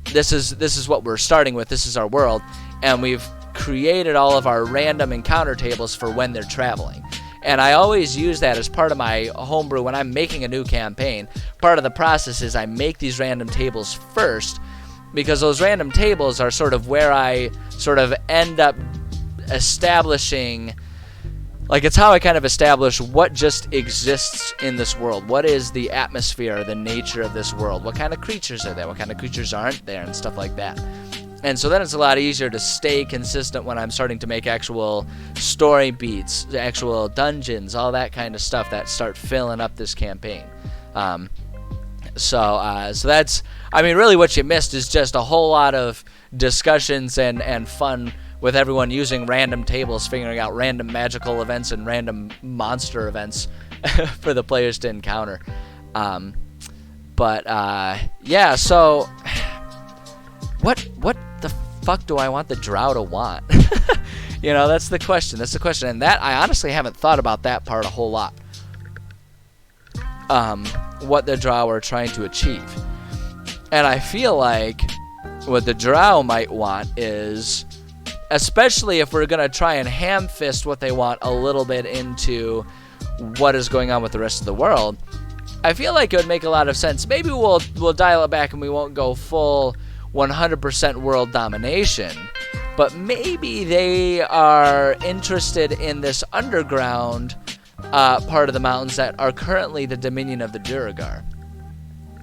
this is what we're starting with. This is our world, and we've created all of our random encounter tables for when they're traveling. And I always use that as part of my homebrew when I'm making a new campaign. Part of the process is I make these random tables first, because those random tables are sort of where I sort of end up establishing. Like, it's how I kind of establish what just exists in this world. What is the atmosphere, the nature of this world? What kind of creatures are there? What kind of creatures aren't there? And stuff like that. And so then it's a lot easier to stay consistent when I'm starting to make actual story beats, actual dungeons, all that kind of stuff that start filling up this campaign. So that's, I mean, really what you missed is just a whole lot of discussions and fun with everyone using random tables, figuring out random magical events and random monster events for the players to encounter. Yeah, so what the fuck do I want the drow to want? You know, that's the question. And that, I honestly haven't thought about that part a whole lot. What the drow are trying to achieve. And I feel like what the drow might want is, especially if we're going to try and ham-fist what they want a little bit into what is going on with the rest of the world, I feel like it would make a lot of sense. Maybe we'll dial it back and we won't go full 100% world domination, but maybe they are interested in this underground part of the mountains that are currently the dominion of the Duergar.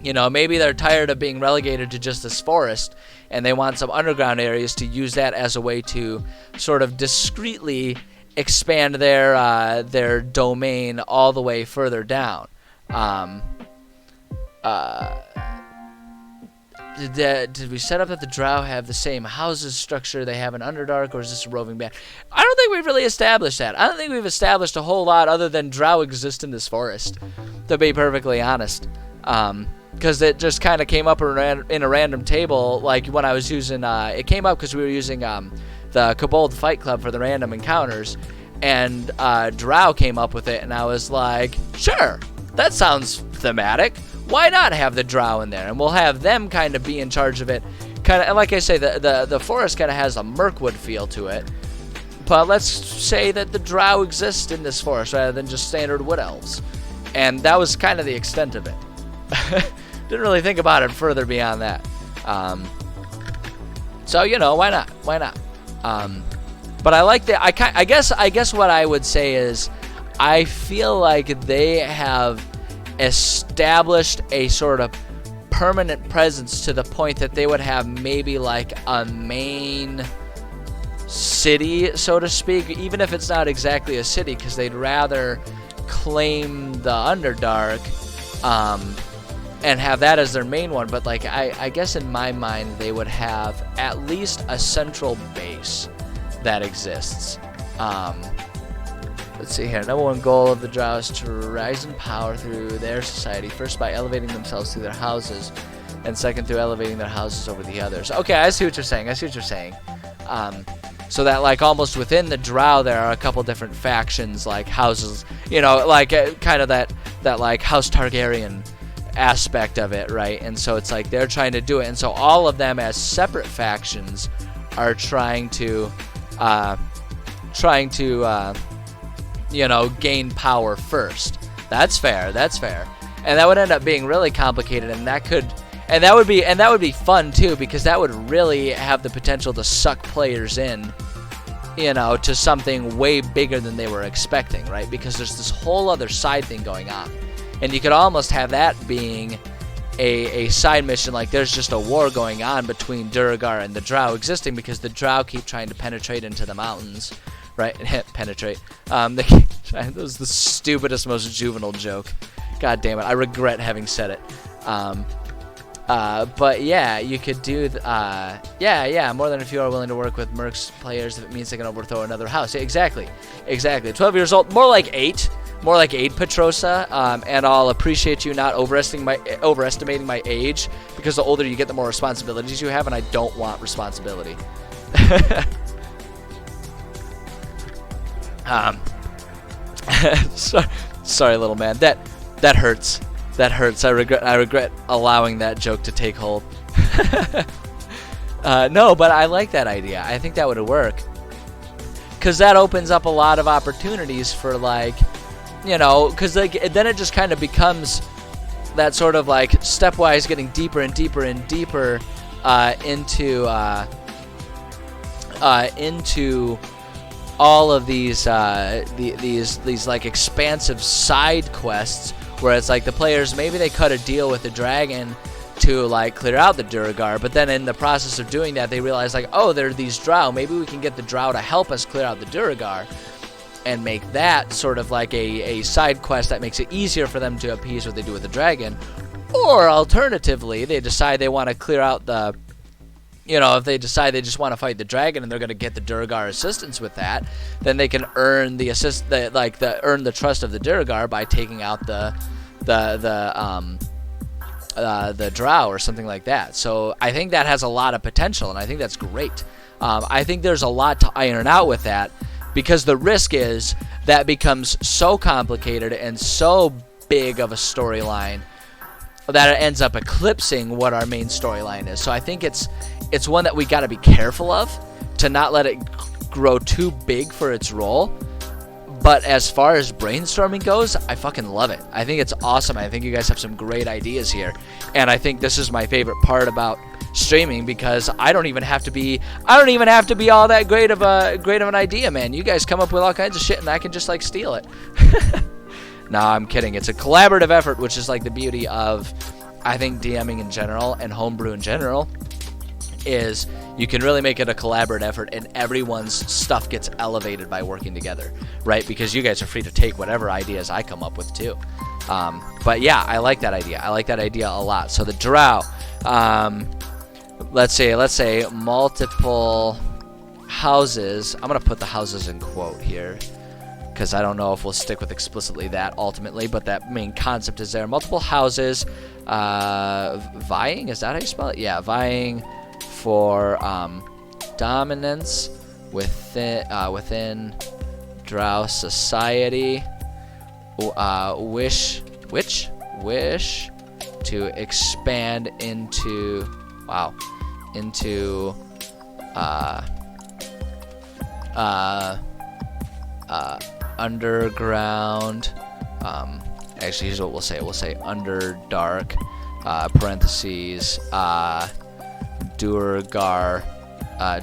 You know, maybe they're tired of being relegated to just this forest, and they want some underground areas to use that as a way to sort of discreetly expand their domain all the way further down. Did we set up that the drow have the same houses structure they have in Underdark, or is this a roving band? I don't think we've really established that. I don't think we've established a whole lot other than drow exist in this forest, to be perfectly honest. Because it just kind of came up in a random table, like when I was using, it came up because we were using the Kobold Fight Club for the random encounters, and drow came up with it, and I was like, sure, that sounds thematic. Why not have the drow in there? And we'll have them kind of be in charge of it. Kind of, like I say, the forest kind of has a Mirkwood feel to it. But let's say that the drow exist in this forest rather than just standard wood elves. And that was kind of the extent of it. Didn't really think about it further beyond that. So, you know, why not? Why not? But I like the, I guess what I would say is, I feel like they have established a sort of permanent presence to the point that they would have maybe like a main city, so to speak, even if it's not exactly a city, because they'd rather claim the Underdark and have that as their main one. But like I guess in my mind they would have at least a central base that exists. Let's see here. Number one goal of the drow is to rise in power through their society. First, by elevating themselves through their houses, and second, through elevating their houses over the others. Okay, I see what you're saying. So that, like, almost within the drow, there are a couple different factions, like houses. You know, like kind of that like House Targaryen aspect of it, right? And so it's like they're trying to do it, and so all of them as separate factions are trying to you know, gain power first. That's fair. And that would end up being really complicated, and that would be fun too, because that would really have the potential to suck players in, you know, to something way bigger than they were expecting, right? Because there's this whole other side thing going on, and you could almost have that being a side mission, like there's just a war going on between Duergar and the drow existing, because the drow keep trying to penetrate into the mountains right? Penetrate. That was the stupidest, most juvenile joke. God damn it! I regret having said it. But yeah, you could do, yeah, more than a few are willing to work with Mercs players if it means they can overthrow another house. Exactly. 12 years old, more like 8, Petrosa, and I'll appreciate you not overestimating my age, because the older you get, the more responsibilities you have, and I don't want responsibility. Sorry, little man, that hurts. That hurts. I regret allowing that joke to take hold. No, but I like that idea. I think that would work. Because that opens up a lot of opportunities for, like, you know, because like, then it just kind of becomes that sort of, like, stepwise getting deeper and deeper and deeper into all of these like expansive side quests, where it's like the players, maybe they cut a deal with the dragon to like clear out the Duergar, but then in the process of doing that they realize, like, oh, there are these drow, maybe we can get the drow to help us clear out the Duergar, and make that sort of like a side quest that makes it easier for them to appease what they do with the dragon. Or alternatively, they decide they want to clear out the, you know, if they decide they just want to fight the dragon and they're going to get the Duergar assistance with that, then they can earn the earn the trust of the Duergar by taking out the drow or something like that. So I think that has a lot of potential, and I think that's great. I think there's a lot to iron out with that, because the risk is that becomes so complicated and so big of a storyline that it ends up eclipsing what our main storyline is. So I think it's one that we got to be careful of, to not let it grow too big for its role. But as far as brainstorming goes, I fucking love it. I think it's awesome. I think you guys have some great ideas here, and I think this is my favorite part about streaming, because I don't even have to be all that great of an idea, man. You guys come up with all kinds of shit and I can just like steal it. No, I'm kidding. It's a collaborative effort, which is like the beauty of, I think, DMing in general and homebrew in general, is you can really make it a collaborative effort, and everyone's stuff gets elevated by working together, right? Because you guys are free to take whatever ideas I come up with too. But yeah, I like that idea. I like that idea a lot. So the drow, let's say multiple houses. I'm gonna put the houses in quote here, because I don't know if we'll stick with explicitly that ultimately, but that main concept is there. Multiple houses vying, is that how you spell it? Yeah, vying for dominance within drow society, wish to expand into underground, actually here's what we'll say underdark, parentheses, Duergar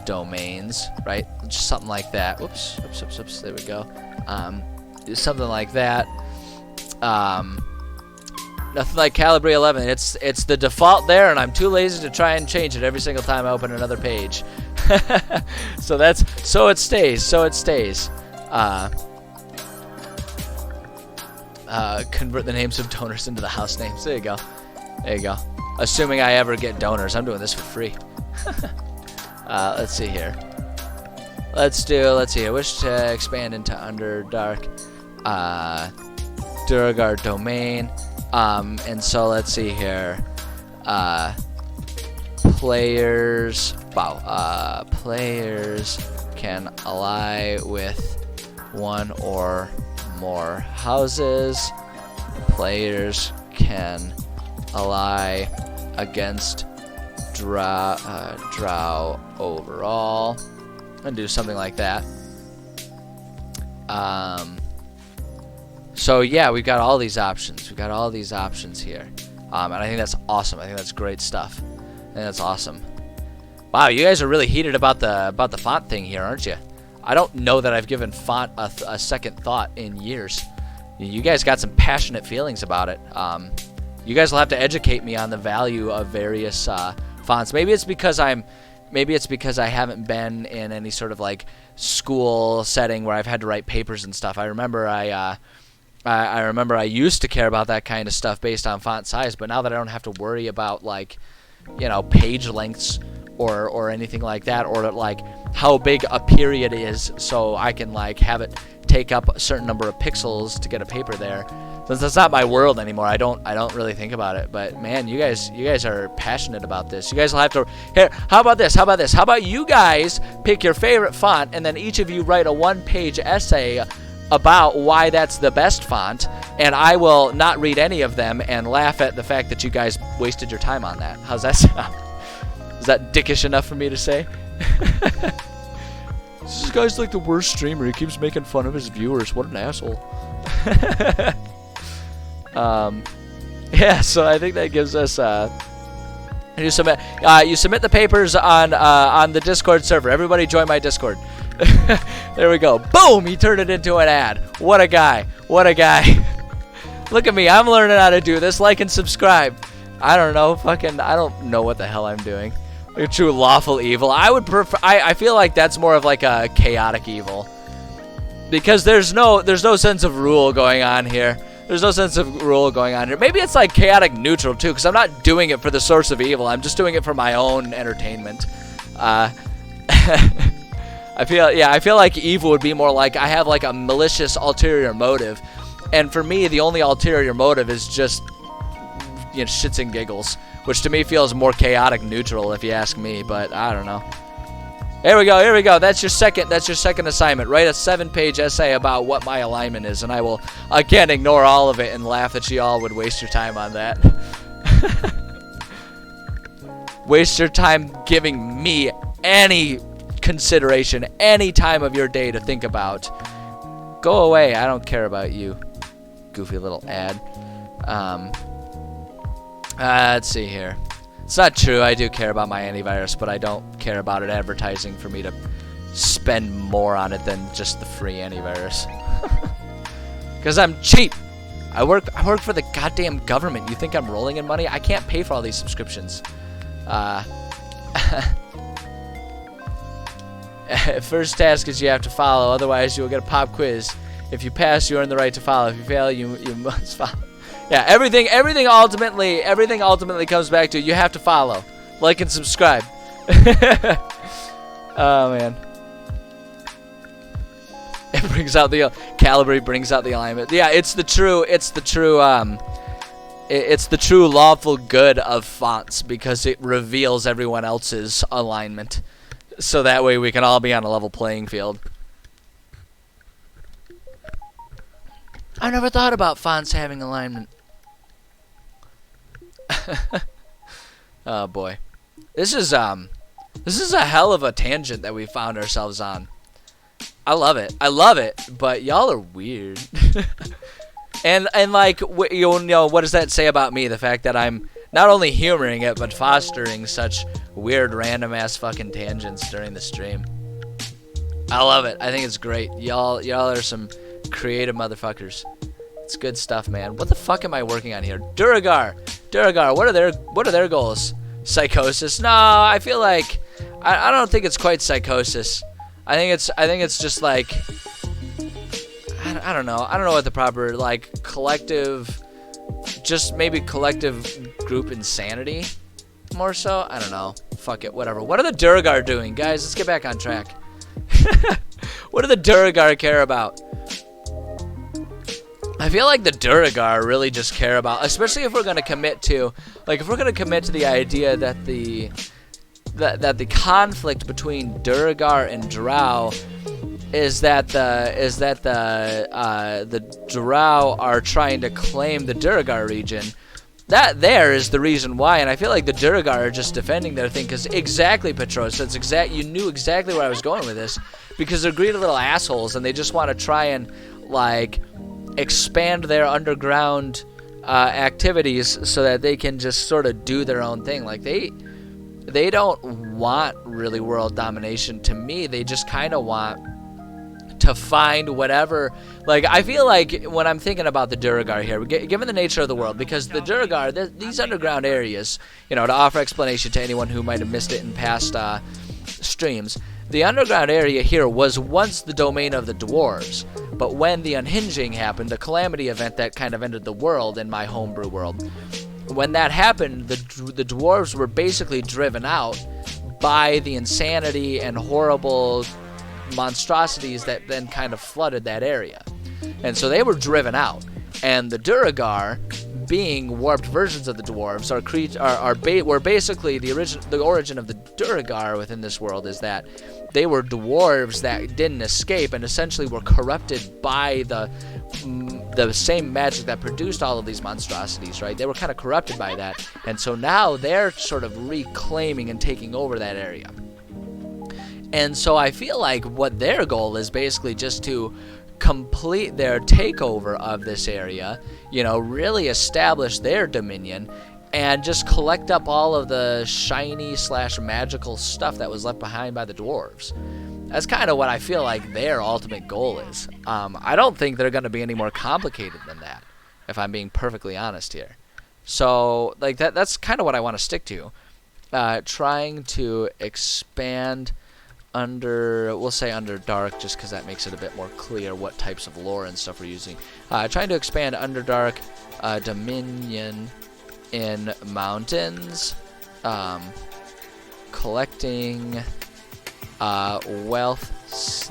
domains, right? Just something like that. Whoops, there we go. Something like that. Nothing like Calibri 11. It's the default there, and I'm too lazy to try and change it every single time I open another page. So it stays. Convert the names of donors into the house names. There you go. Assuming I ever get donors, I'm doing this for free. Let's see here. Let's see. I wish to expand into Underdark, Duergar domain. And so let's see here. Players can ally with one or more houses. Players can ally against drow overall, and do something like that. So yeah, we've got all these options. We've got all these options here, and I think that's awesome. I think that's great stuff. I think that's awesome. Wow, you guys are really heated about the font thing here, aren't you? I don't know that I've given font a second thought in years. You guys got some passionate feelings about it. You guys will have to educate me on the value of various fonts. Maybe it's because I'm maybe it's because I haven't been in any sort of like school setting where I've had to write papers and stuff. I remember I used to care about that kind of stuff based on font size, but now that I don't have to worry about like, you know, page lengths or anything like that, or like how big a period is, so I can like have it take up a certain number of pixels to get a paper there. Since that's not my world anymore, I don't really think about it. But man, you guys are passionate about this. You guys will have to. Here, how about this? How about you guys pick your favorite font, and then each of you write a one-page essay about why that's the best font, and I will not read any of them and laugh at the fact that you guys wasted your time on that. How's that sound? Is that dickish enough for me to say? This guy's like the worst streamer. He keeps making fun of his viewers. What an asshole. Yeah, so I think that gives us you submit the papers on the Discord server. Everybody join my Discord. There we go. Boom! He turned it into an ad. What a guy. What a guy. Look at me. I'm learning how to do this. Like and subscribe. I don't know. I don't know what the hell I'm doing. Like a true lawful evil. I would prefer. I feel like that's more of like a chaotic evil, because there's no sense of rule going on here. There's no sense of rule going on here. Maybe it's like chaotic neutral too, because I'm not doing it for the source of evil. I'm just doing it for my own entertainment. I feel like evil would be more like I have like a malicious ulterior motive, and for me the only ulterior motive is just, you know, shits and giggles, which to me feels more chaotic neutral if you ask me. But I don't know. Here we go. That's your second assignment. Write a 7-page essay about what my alignment is, and I will again ignore all of it and laugh that you all would waste your time on that. Waste your time giving me any consideration, any time of your day to think about. Go away. I don't care about you, goofy little ad. Let's see here. It's not true. I do care about my antivirus, but I don't care about it advertising for me to spend more on it than just the free antivirus. Because I'm cheap. I work for the goddamn government. You think I'm rolling in money? I can't pay for all these subscriptions. First task is you have to follow, otherwise you will get a pop quiz. If you pass, you earn the right to follow. If you fail, you must follow. Yeah, everything ultimately comes back to you have to follow, like and subscribe. Oh man. It brings out the Calibri brings out the alignment. Yeah, it's the true lawful good of fonts, because it reveals everyone else's alignment, so that way we can all be on a level playing field. I never thought about fonts having alignment. Oh boy, this is a hell of a tangent that we found ourselves on. I love it, but y'all are weird. and like, you know, what does that say about me? The fact that I'm not only humoring it, but fostering such weird, random ass fucking tangents during the stream. I love it. I think it's great. Y'all are some creative motherfuckers. It's good stuff, man. What the fuck am I working on here? Duragar. What are their goals? Psychosis? No, I feel like I don't think it's quite psychosis. I think it's just like I don't know. I don't know what the proper like collective, just maybe collective group insanity, more so. I don't know. Fuck it. Whatever. What are the Duragar doing, guys? Let's get back on track. What do the Duragar care about? I feel like the Duragar really just care about, especially if we're going to commit to, the idea that the conflict between Duragar and Drow is that the Drow are trying to claim the Duragar region. That there is the reason why, and I feel like the Duragar are just defending their thing, because exactly, Petros, you knew exactly where I was going with this, because they're greedy little assholes, and they just want to try and, like, expand their underground activities so that they can just sort of do their own thing. Like, they don't want really world domination. To me, they just kind of want to find whatever. Like, I feel like when I'm thinking about the Duragar here, given the nature of the world, because the Duragar, these underground areas, you know, to offer explanation to anyone who might have missed it in past streams. The underground area here was once the domain of the dwarves, but when the unhinging happened, the calamity event that kind of ended the world in my homebrew world, when that happened, the dwarves were basically driven out by the insanity and horrible monstrosities that then kind of flooded that area. And so they were driven out. And the Duergar, being warped versions of the dwarves, were basically the origin of the Duergar within this world is that they were dwarves that didn't escape and essentially were corrupted by the same magic that produced all of these monstrosities, right? They were kind of corrupted by that. And so now they're sort of reclaiming and taking over that area. And so I feel like what their goal is basically just to complete their takeover of this area, you know, really establish their dominion and just collect up all of the shiny / magical stuff that was left behind by the dwarves. That's kind of what I feel like their ultimate goal is. I don't think they're going to be any more complicated than that, if I'm being perfectly honest here. So, like, that's kind of what I want to stick to. Trying to expand we'll say Underdark, just because that makes it a bit more clear what types of lore and stuff we're using. Trying to expand Underdark Dominion in mountains, collecting wealth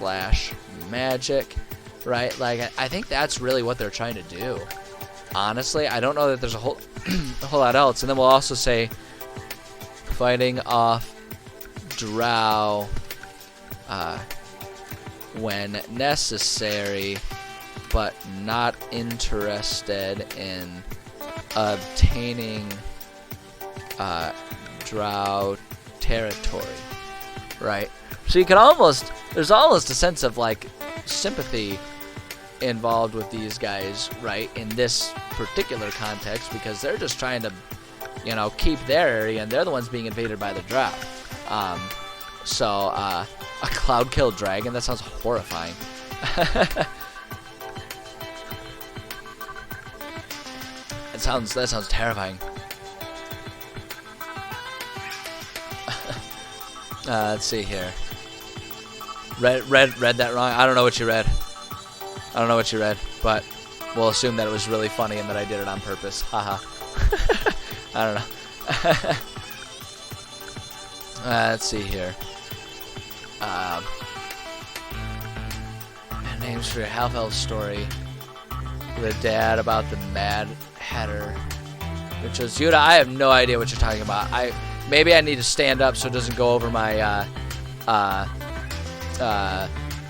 / magic, right? Like, I think that's really what they're trying to do. Honestly, I don't know that there's a whole lot else. And then we'll also say fighting off drow when necessary, but not interested in obtaining drow territory, right? So you can there's almost a sense of like sympathy involved with these guys, right, in this particular context, because they're just trying to, you know, keep their area, and they're the ones being invaded by the drow. A cloud-killed dragon? That sounds horrifying. That sounds terrifying. Let's see here. Read that wrong. I don't know what you read. But we'll assume that it was really funny and that I did it on purpose. Haha. I don't know. Let's see here. Names for your half-elf story. The dad about the Mad Hatter. Which was Yuta. I have no idea what you're talking about. Maybe I need to stand up so it doesn't go over my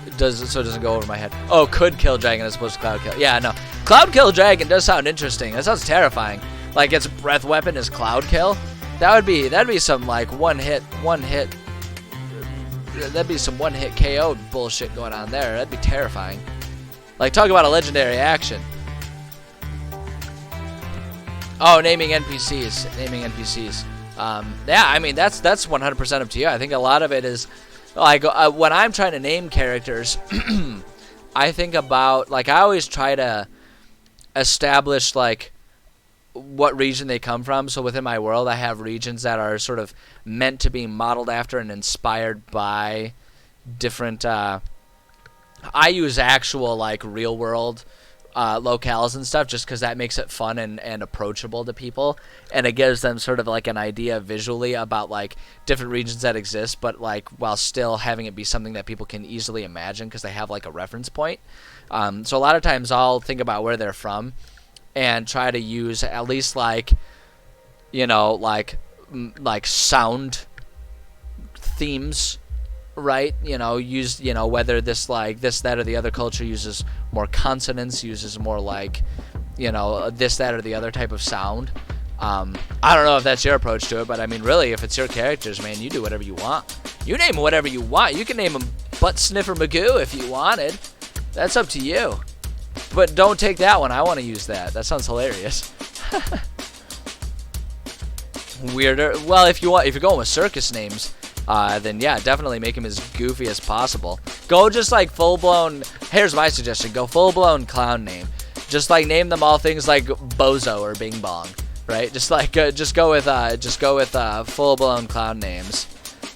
it doesn't go over my head. Oh, could kill dragon as opposed to cloud kill. Yeah, no. Cloud kill dragon does sound interesting. That sounds terrifying. Like its breath weapon is cloud kill. That'd be some like one hit. That'd be some one-hit KO bullshit going on there. That'd be terrifying. Like, talk about a legendary action. Oh, naming NPCs. Yeah, I mean, that's 100% up to you. I think a lot of it is, like, when I'm trying to name characters, I think about, like, I always try to establish, like, what region they come from. So within my world, I have regions that are sort of meant to be modeled after and inspired by different I use actual like real world locales and stuff just because that makes it fun and approachable to people, and it gives them sort of like an idea visually about like different regions that exist, but like while still having it be something that people can easily imagine because they have like a reference point. So a lot of times I'll think about where they're from and try to use at least like, you know, like sound themes, right? You know, whether this like this, that, or the other culture uses more consonants, uses more like, you know, this, that, or the other type of sound. I don't know if that's your approach to it, but I mean, really, if it's your characters, man, you do whatever you want. You name whatever you want. You can name them Butt Sniffer Magoo if you wanted. That's up to you. But don't take that one. I want to use that. That sounds hilarious. Weirder. Well, if you're going with circus names, then yeah, definitely make them as goofy as possible. Go just like full-blown. Here's my suggestion: go full-blown clown name. Just like name them all things like Bozo or Bing Bong, right? Just go with full-blown clown names,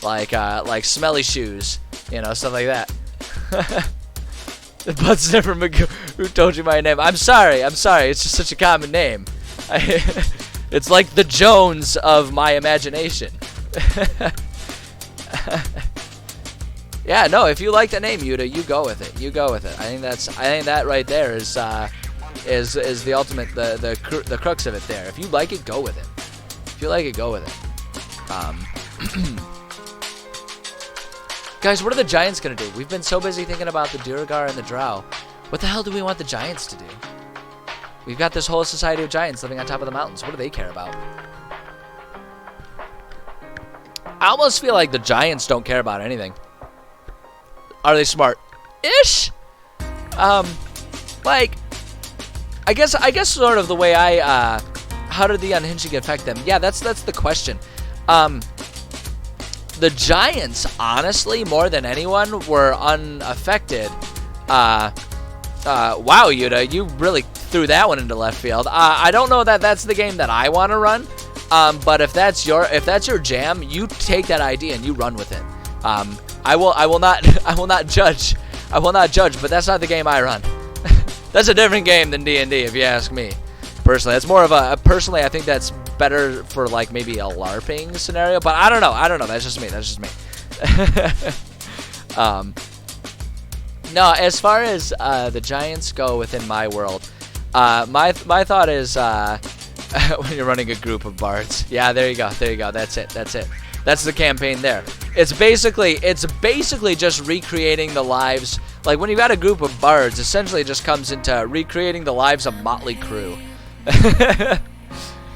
like smelly shoes, you know, stuff like that. Bud Sniffer Magoo, who told you my name? I'm sorry. It's just such a common name. It's like the Jones of my imagination. Yeah, no, if you like the name Yuta, you go with it. You go with it. I think that right there is the ultimate, the crux of it there. If you like it, go with it. If you like it, go with it. Guys, what are the Giants gonna do? We've been so busy thinking about the Duergar and the Drow. What the hell do we want the Giants to do? We've got this whole society of giants living on top of the mountains. What do they care about? I almost feel like the Giants don't care about anything. Are they smart? Ish. Like, I guess sort of the way how did the unhinging affect them? Yeah, that's the question. The Giants, honestly, more than anyone, were unaffected. Wow, Yuta, you really threw that one into left field. I don't know that that's the game that I want to run. But if that's your jam, you take that idea and you run with it. I will not judge. But that's not the game I run. That's a different game than D&D, if you ask me. Personally, it's more of personally, I think that's better for like maybe a LARPing scenario. But I don't know. That's just me. No, as far as the Giants go within my world, my thought is when you're running a group of bards. Yeah, there you go. That's it. That's the campaign there. It's basically just recreating the lives. Like when you've got a group of bards, essentially it just comes into recreating the lives of Motley Crue.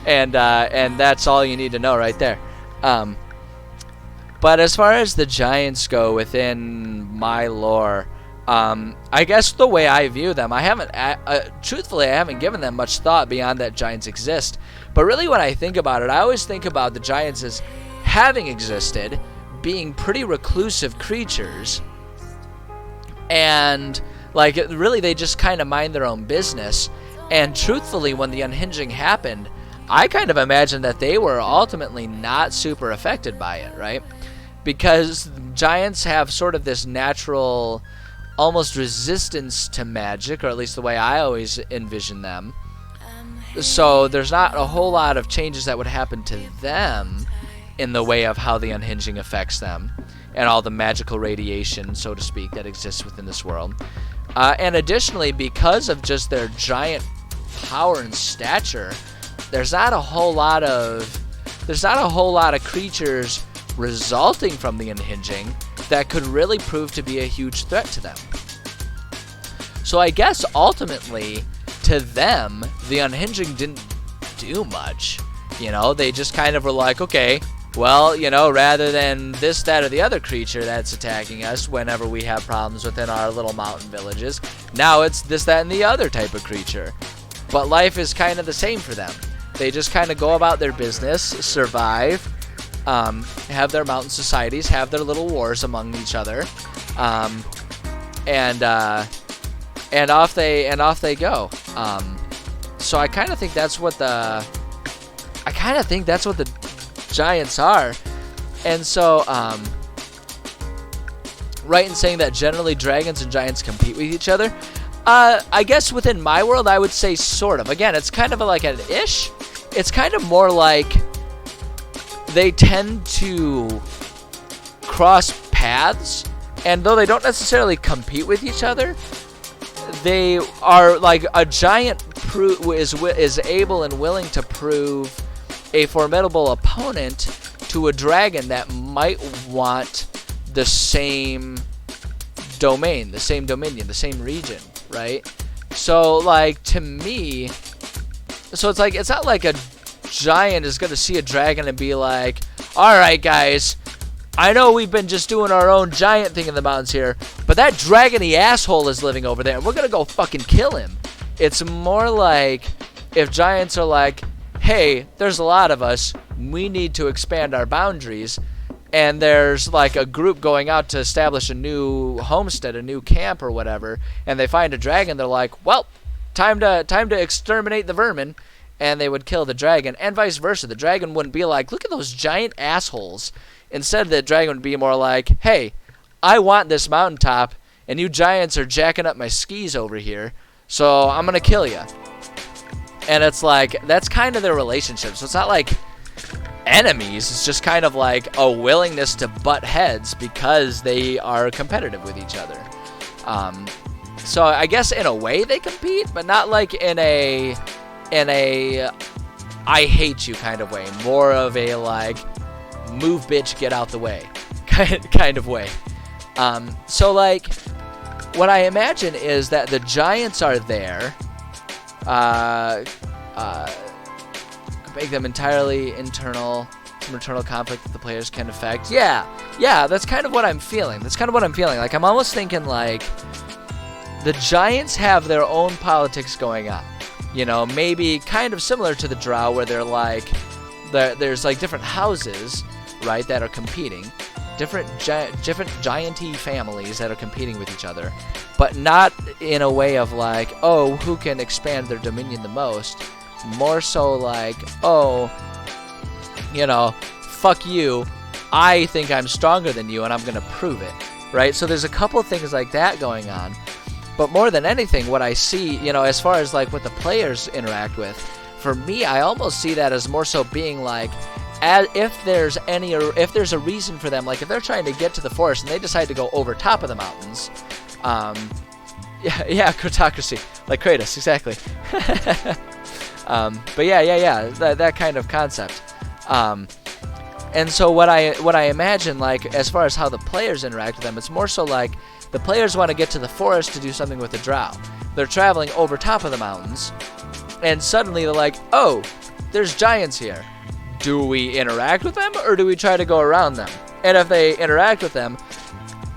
and that's all you need to know right there. But as far as the Giants go within my lore, I guess the way I view them, truthfully, I haven't given them much thought beyond that Giants exist. But really when I think about it, I always think about the Giants as having existed, being pretty reclusive creatures, and like really they just kind of mind their own business. And truthfully, when the unhinging happened, I kind of imagined that they were ultimately not super affected by it, right? Because Giants have sort of this natural almost resistance to magic, or at least the way I always envision them. So there's not a whole lot of changes that would happen to them in the way of how the unhinging affects them and all the magical radiation, so to speak, that exists within this world. And additionally, because of just their giant power and stature, there's not a whole lot of creatures resulting from the unhinging that could really prove to be a huge threat to them. So I guess ultimately to them, the unhinging didn't do much. You know, they just kind of were like, okay, well, you know, rather than this, that, or the other creature that's attacking us whenever we have problems within our little mountain villages, now it's this, that, and the other type of creature. But life is kind of the same for them. They just kind of go about their business, survive, have their mountain societies, have their little wars among each other, and off they go. So I kind of think that's what the Giants are. And so right in saying that generally dragons and giants compete with each other, I guess within my world I would say sort of. Again, it's kind of like an ish. It's kind of more like they tend to cross paths, and though they don't necessarily compete with each other, they are like a giant is able and willing to prove a formidable opponent to a dragon that might want the same domain, the same dominion, the same region, right? So like to me, so it's not like a giant is going to see a dragon and be like, all right guys, I know we've been just doing our own giant thing in the mountains here, but that dragony asshole is living over there and we're going to go fucking kill him. It's more like if giants are like, hey, there's a lot of us, we need to expand our boundaries, and there's like a group going out to establish a new homestead, a new camp or whatever, and they find a dragon, they're like, well, time to exterminate the vermin, and they would kill the dragon, and vice versa. The dragon wouldn't be like, look at those giant assholes Instead, the dragon would be more like, hey, I want this mountaintop, and you giants are jacking up my skis over here, so I'm going to kill you. And it's like, that's kind of their relationship. So it's not like enemies. It's just kind of like a willingness to butt heads because they are competitive with each other. So I guess in a way they compete, but not like in a I hate you kind of way. More of a like, move bitch, get out the way kind of way. So like, what I imagine is that the giants are there, make them entirely internal, some internal conflict that the players can affect. Yeah, that's kind of what I'm feeling. Like, I'm almost thinking like, the giants have their own politics going on. You know, maybe kind of similar to the Drow, where they're like, there's like different houses, right, that are competing, different giant-y families that are competing with each other, but not in a way of like, oh, who can expand their dominion the most. More so like, oh, you know, fuck you, I think I'm stronger than you and I'm gonna prove it, right? So there's a couple things like that going on. But more than anything, what I see, you know, as far as like what the players interact with, for me, I almost see that as more so being like, if there's a reason for them, like if they're trying to get to the forest and they decide to go over top of the mountains, yeah, Kratocracy, like Kratos, exactly. But yeah, that kind of concept. And so what I imagine, like as far as how the players interact with them, it's more so like, the players want to get to the forest to do something with the Drow. They're traveling over top of the mountains, and suddenly they're like, oh, there's giants here. Do we interact with them, or do we try to go around them? And if they interact with them,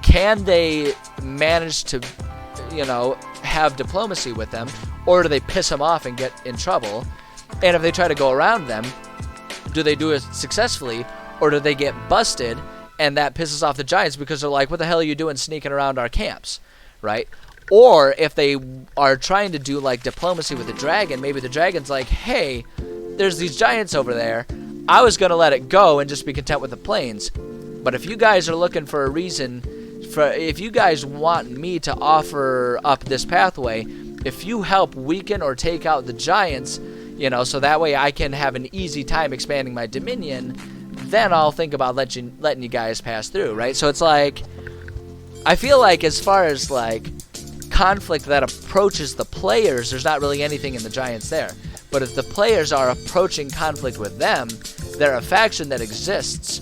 can they manage to, you know, have diplomacy with them, or do they piss them off and get in trouble? And if they try to go around them, do they do it successfully, or do they get busted? And that pisses off the giants because they're like, what the hell are you doing sneaking around our camps, right? Or if they are trying to do like diplomacy with the dragon, maybe the dragon's like, hey, there's these giants over there. I was going to let it go and just be content with the plains. But if you guys are looking for a reason, if you guys want me to offer up this pathway, if you help weaken or take out the giants, you know, so that way I can have an easy time expanding my dominion, then I'll think about letting you guys pass through, right? So it's like, I feel like as far as like conflict that approaches the players, there's not really anything in the giants there. But if the players are approaching conflict with them, they're a faction that exists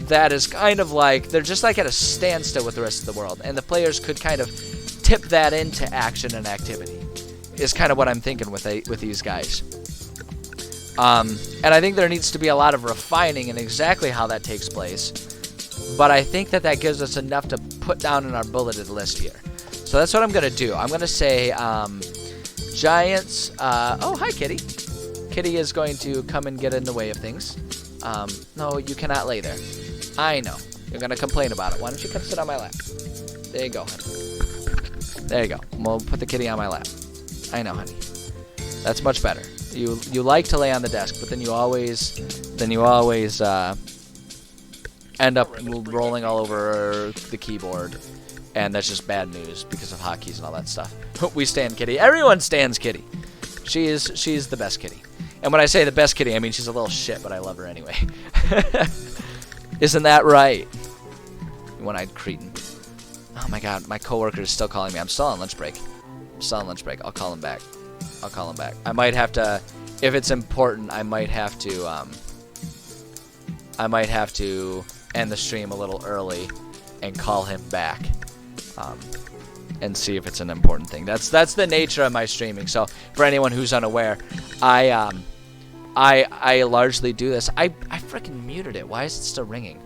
that is kind of like, they're just like at a standstill with the rest of the world, and the players could kind of tip that into action and activity, is kind of what I'm thinking with these guys. And I think there needs to be a lot of refining in exactly how that takes place. But I think that gives us enough to put down in our bulleted list here. So that's what I'm going to do. I'm going to say giants. Oh, hi, Kitty. Kitty is going to come and get in the way of things. No, you cannot lay there. I know. You're going to complain about it. Why don't you come sit on my lap? There you go, honey. There you go. We'll put the kitty on my lap. I know, honey. That's much better. You like to lay on the desk, but then you always end up rolling all over the keyboard, and that's just bad news because of hotkeys and all that stuff. We stand Kitty. Everyone stands Kitty. She's the best kitty. And when I say the best kitty, I mean she's a little shit, but I love her anyway. Isn't that right? One-eyed cretin. Oh my god, my coworker is still calling me. I'm still on lunch break. I'll call him back. I might have to, if it's important, I might have to end the stream a little early and call him back, and see if it's an important thing. That's the nature of my streaming. So for anyone who's unaware, I largely do this. I freaking muted it. Why is it still ringing?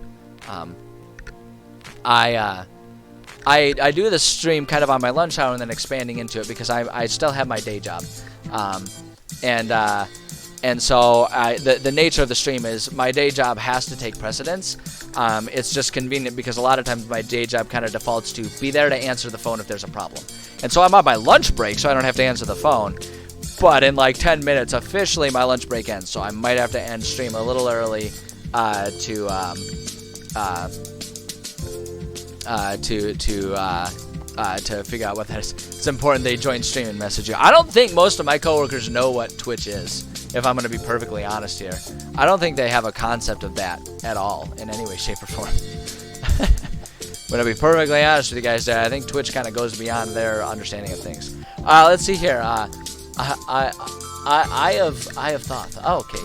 I do the stream kind of on my lunch hour and then expanding into it because I still have my day job, and so the nature of the stream is my day job has to take precedence. It's just convenient because a lot of times my day job kind of defaults to be there to answer the phone if there's a problem, and so I'm on my lunch break, so I don't have to answer the phone. But in like 10 minutes, officially my lunch break ends, so I might have to end stream a little early to to figure out what that is. It's important they join stream and message you. I don't think most of my coworkers know what Twitch is, if I'm going to be perfectly honest here. I don't think they have a concept of that at all in any way, shape, or form. I'm going to be perfectly honest with you guys there. I think Twitch kind of goes beyond their understanding of things. Let's see here. I have thought. Oh, okay.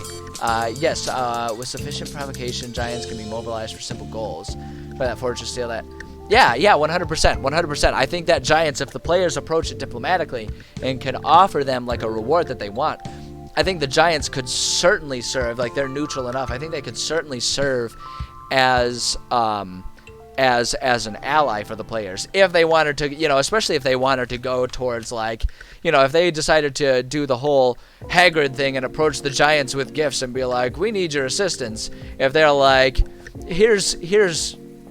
Yes, with sufficient provocation, giants can be mobilized for simple goals. By that fortress, steal that. Yeah, 100%, 100%. I think that giants, if the players approach it diplomatically and can offer them like a reward that they want, I think the giants could certainly serve. Like, they're neutral enough. I think they could certainly serve as an ally for the players if they wanted to, especially if they wanted to go towards, like, if they decided to do the whole Hagrid thing and approach the giants with gifts and be like, we need your assistance. If they're like, here's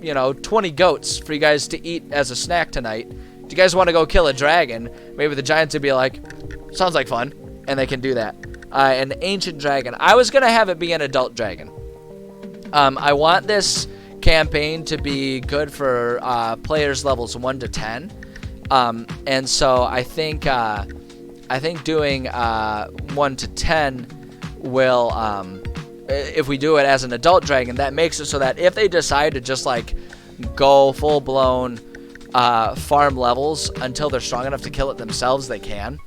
20 goats for you guys to eat as a snack tonight. Do you guys want to go kill a dragon? Maybe the giants would be like, sounds like fun, and they can do that. An ancient dragon. I was gonna have it be an adult dragon. I want this campaign to be good for players levels 1 to 10, and so I think doing 1 to 10 will, if we do it as an adult dragon, that makes it so that if they decide to just like go full-blown farm levels until they're strong enough to kill it themselves, they can.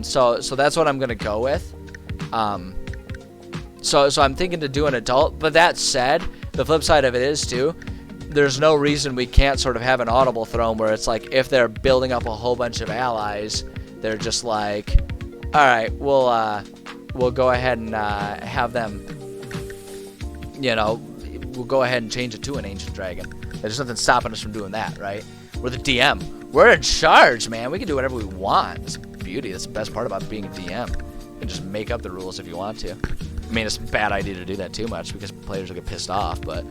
So that's what I'm gonna go with. So I'm thinking to do an adult. But that said, the flip side of it is too, there's no reason we can't sort of have an audible throne where it's like if they're building up a whole bunch of allies, they're just like, all right, we'll go ahead and have them. We'll go ahead and change it to an ancient dragon. There's nothing stopping us from doing that, right? We're the DM. We're in charge, man. We can do whatever we want. It's beauty. That's the best part about being a DM. You can just make up the rules if you want to. I mean, it's a bad idea to do that too much because players will get pissed off, but...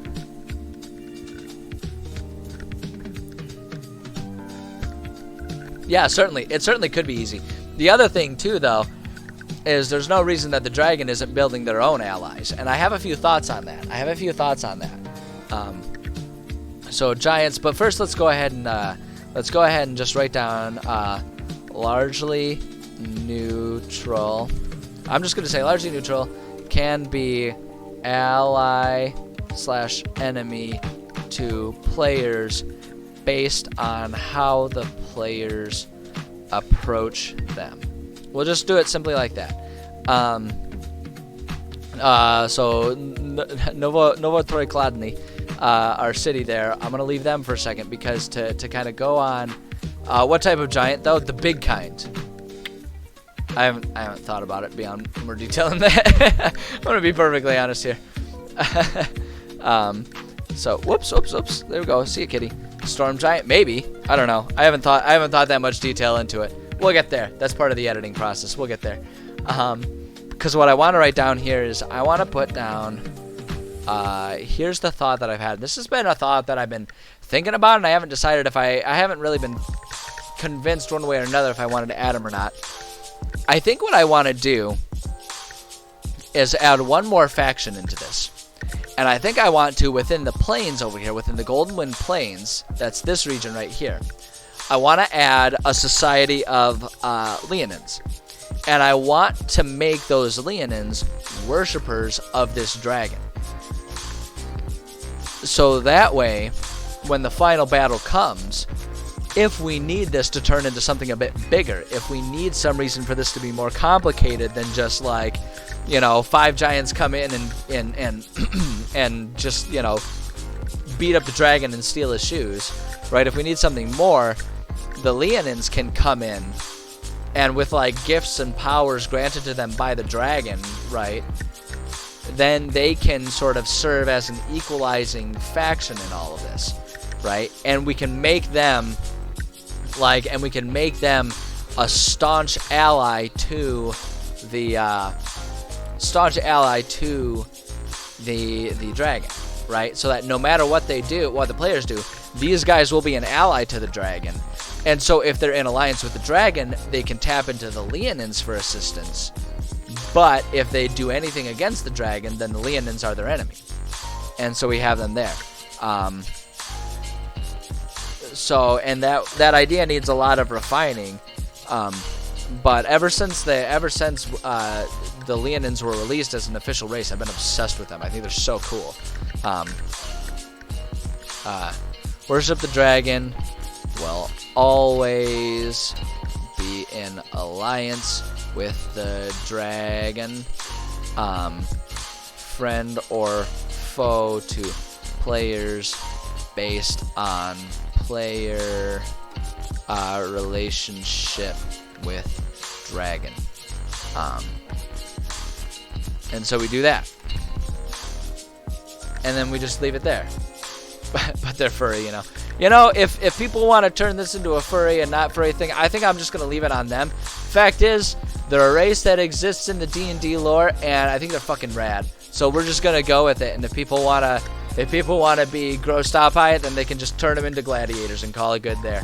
yeah, certainly. It certainly could be easy. The other thing, too, though, is there's no reason that the dragon isn't building their own allies. And I have a few thoughts on that. So, giants. But first, let's go ahead and just write down largely neutral. I'm just going to say largely neutral can be ally / enemy to players based on how the players approach them. We'll just do it simply like that. So Novotroykladny, our city there, I'm going to leave them for a second because to kind of go on, what type of giant though? The big kind. I haven't thought about it beyond more detail than that. I'm going to be perfectly honest here. So whoops. There we go. See you, kitty. Storm giant, maybe. I don't know. I haven't thought that much detail into it. We'll get there. That's part of the editing process. We'll get there. Because what I want to write down here is I want to put down. Here's the thought that I've had. This has been a thought that I've been thinking about, and I haven't decided if I haven't really been convinced one way or another if I wanted to add them or not. I think what I want to do is add one more faction into this. And I think I want to, within the plains over here, within the Goldenwind Plains, that's this region right here, I want to add a society of Leonins. And I want to make those Leonins worshippers of this dragon. So that way, when the final battle comes, if we need this to turn into something a bit bigger, if we need some reason for this to be more complicated than just like, 5 giants come in and and just, beat up the dragon and steal his shoes, right? If we need something more, the Leonins can come in and with like gifts and powers granted to them by the dragon, right? Then they can sort of serve as an equalizing faction in all of this, right? And we can make them a staunch ally to the dragon, right? So that no matter what they do, what the players do, these guys will be an ally to the dragon. And so if they're in alliance with the dragon, they can tap into the Leonins for assistance. But if they do anything against the dragon, then the Leonins are their enemy. and so we have them there. So, and that idea needs a lot of refining. But ever since the Leonins were released as an official race, I've been obsessed with them. I think they're so cool. Worship the dragon. Will always be in alliance with the dragon. Friend or foe to players based on player relationship with dragon. And so we do that. And then we just leave it there. But they're furry, you know. You know, if people want to turn this into a furry and not furry thing, I think I'm just going to leave it on them. Fact is, they're a race that exists in the D&D lore, and I think they're fucking rad. So we're just going to go with it. And if people want to be grossed out by it, then they can just turn them into gladiators and call it good there.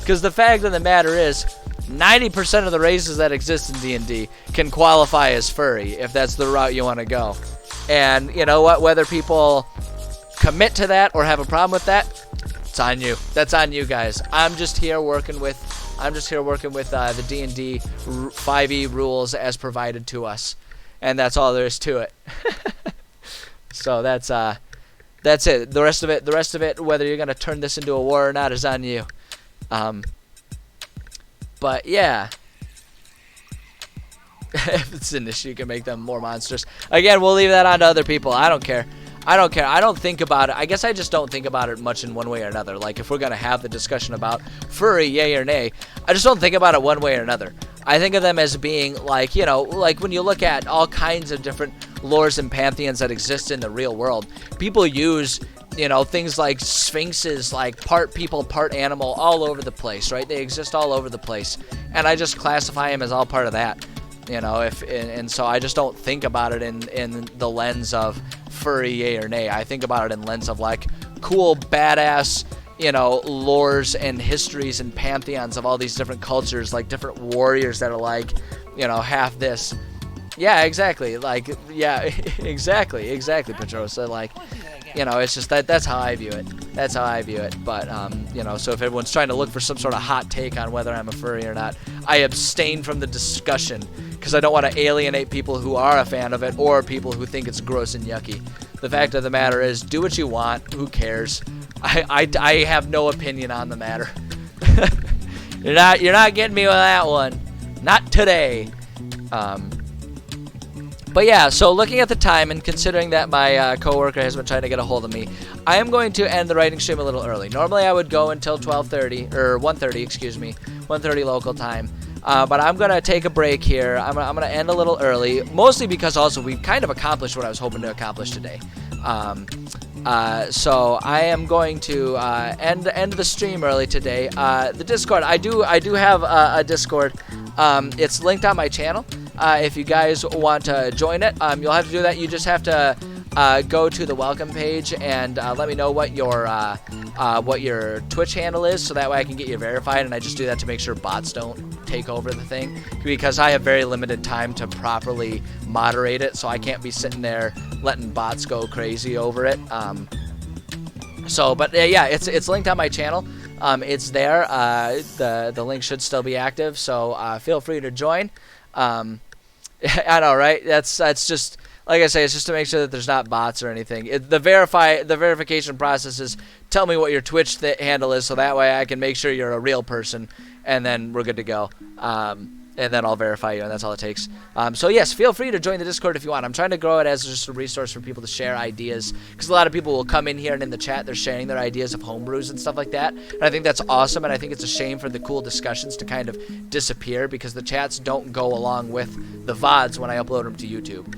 Because the fact of the matter is, 90% of the races that exist in D&D can qualify as furry if that's the route you want to go. And you know what? Whether people commit to that or have a problem with that, it's on you. That's on you guys. I'm just here working with the D&D 5e rules as provided to us, and that's all there is to it. So that's it. The rest of it, whether you're gonna turn this into a war or not, is on you. But yeah. If it's an issue, you can make them more monsters. Again, we'll leave that on to other people. I don't care. I don't think about it. I guess I just don't think about it much in one way or another. Like, if we're going to have the discussion about furry, yay or nay, I just don't think about it one way or another. I think of them as being, like, you know, like when you look at all kinds of different lores and pantheons that exist in the real world, people use, you know, things like sphinxes, like part people, part animal, all over the place, right? They exist all over the place. And I just classify them as all part of that. You know, and so I just don't think about it in the lens of furry, yay or nay. I think about it in lens of like cool, badass, you know, lores and histories and pantheons of all these different cultures, like different warriors that are like, you know, half this. Yeah, exactly. Like, yeah, exactly, Petrosa. Like, you know, it's just that's how I view it. That's how I view it. But, you know, so if everyone's trying to look for some sort of hot take on whether I'm a furry or not, I abstain from the discussion because I don't want to alienate people who are a fan of it or people who think it's gross and yucky. The fact of the matter is, do what you want. Who cares? I have no opinion on the matter. You're not getting me with that one. Not today. But yeah, so looking at the time and considering that my coworker has been trying to get a hold of me, I am going to end the writing stream a little early. Normally I would go until 12:30 or 1:30, excuse me, 1:30 local time. But I'm gonna take a break here. I'm gonna end a little early, mostly because also we've kind of accomplished what I was hoping to accomplish today. So I am going to end the stream early today. The Discord, I do have a Discord. It's linked on my channel. If you guys want to join it, you'll have to do that. You just have to go to the welcome page and let me know what your Twitch handle is, so that way I can get you verified. And I just do that to make sure bots don't take over the thing, because I have very limited time to properly moderate it, so I can't be sitting there letting bots go crazy over it. But yeah, it's linked on my channel. It's there. The link should still be active, so feel free to join. I know, right? That's just, like I say, it's just to make sure that there's not bots or anything. The verification process is tell me what your Twitch handle is, so that way I can make sure you're a real person, and then we're good to go. And then I'll verify you, and that's all it takes. So yes, feel free to join the Discord if you want. I'm trying to grow it as just a resource for people to share ideas, because a lot of people will come in here and in the chat they're sharing their ideas of homebrews and stuff like that. And I think that's awesome, and I think it's a shame for the cool discussions to kind of disappear, because the chats don't go along with the VODs when I upload them to YouTube.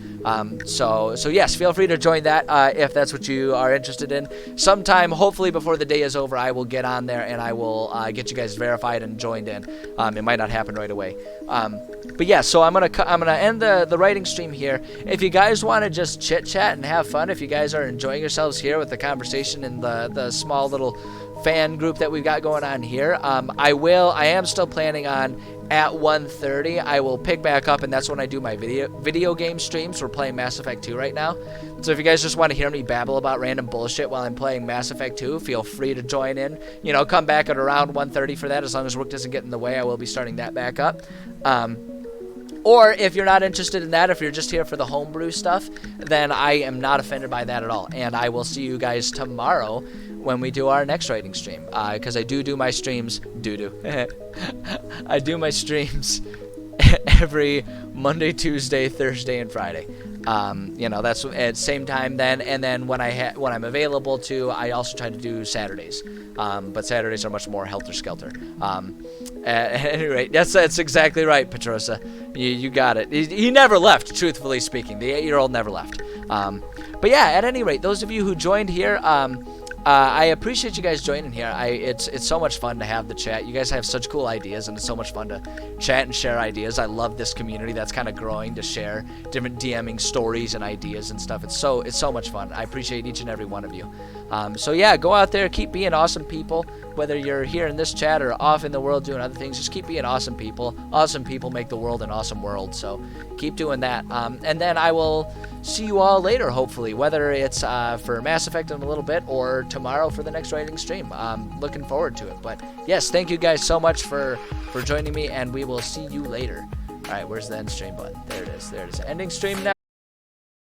So yes, feel free to join that if that's what you are interested in. Sometime, hopefully before the day is over, I will get on there and I will get you guys verified and joined in. It might not happen right away. But yeah, so I'm gonna end the writing stream here. If you guys want to just chit chat and have fun, if you guys are enjoying yourselves here with the conversation and the small little fan group that we've got going on here, I am still planning on at 1:30 I will pick back up, and that's when I do my video game streams. We're playing Mass Effect 2 right now, So if you guys just want to hear me babble about random bullshit while I'm playing Mass Effect 2, feel free to join in. You know, come back at around 1:30 for that. As long as work doesn't get in the way, I will be starting that back up. Or if you're not interested in that, if you're just here for the homebrew stuff, then I am not offended by that at all. And I will see you guys tomorrow when we do our next rating stream. Because I do my streams. I do my streams every Monday, Tuesday, Thursday, and Friday. You know, that's at same time then, and then when I'm available too, I also try to do Saturdays. But Saturdays are much more helter-skelter. At any rate, that's exactly right, Petrosa. You got it. He never left, truthfully speaking. The 8-year-old never left. But yeah, at any rate, those of you who joined here, I appreciate you guys joining here. It's so much fun to have the chat. You guys have such cool ideas, and it's so much fun to chat and share ideas. I love this community that's kind of growing to share different DMing stories and ideas and stuff. It's so much fun. I appreciate each and every one of you. So yeah, go out there, keep being awesome people. Whether you're here in this chat or off in the world doing other things, just keep being awesome people. Awesome people make the world an awesome world. So keep doing that. And then I will see you all later, hopefully, whether it's for Mass Effect in a little bit or tomorrow for the next rating stream. I'm looking forward to it. But yes, thank you guys so much for joining me, and we will see you later. All right, where's the end stream button? There it is. There it is. Ending stream now.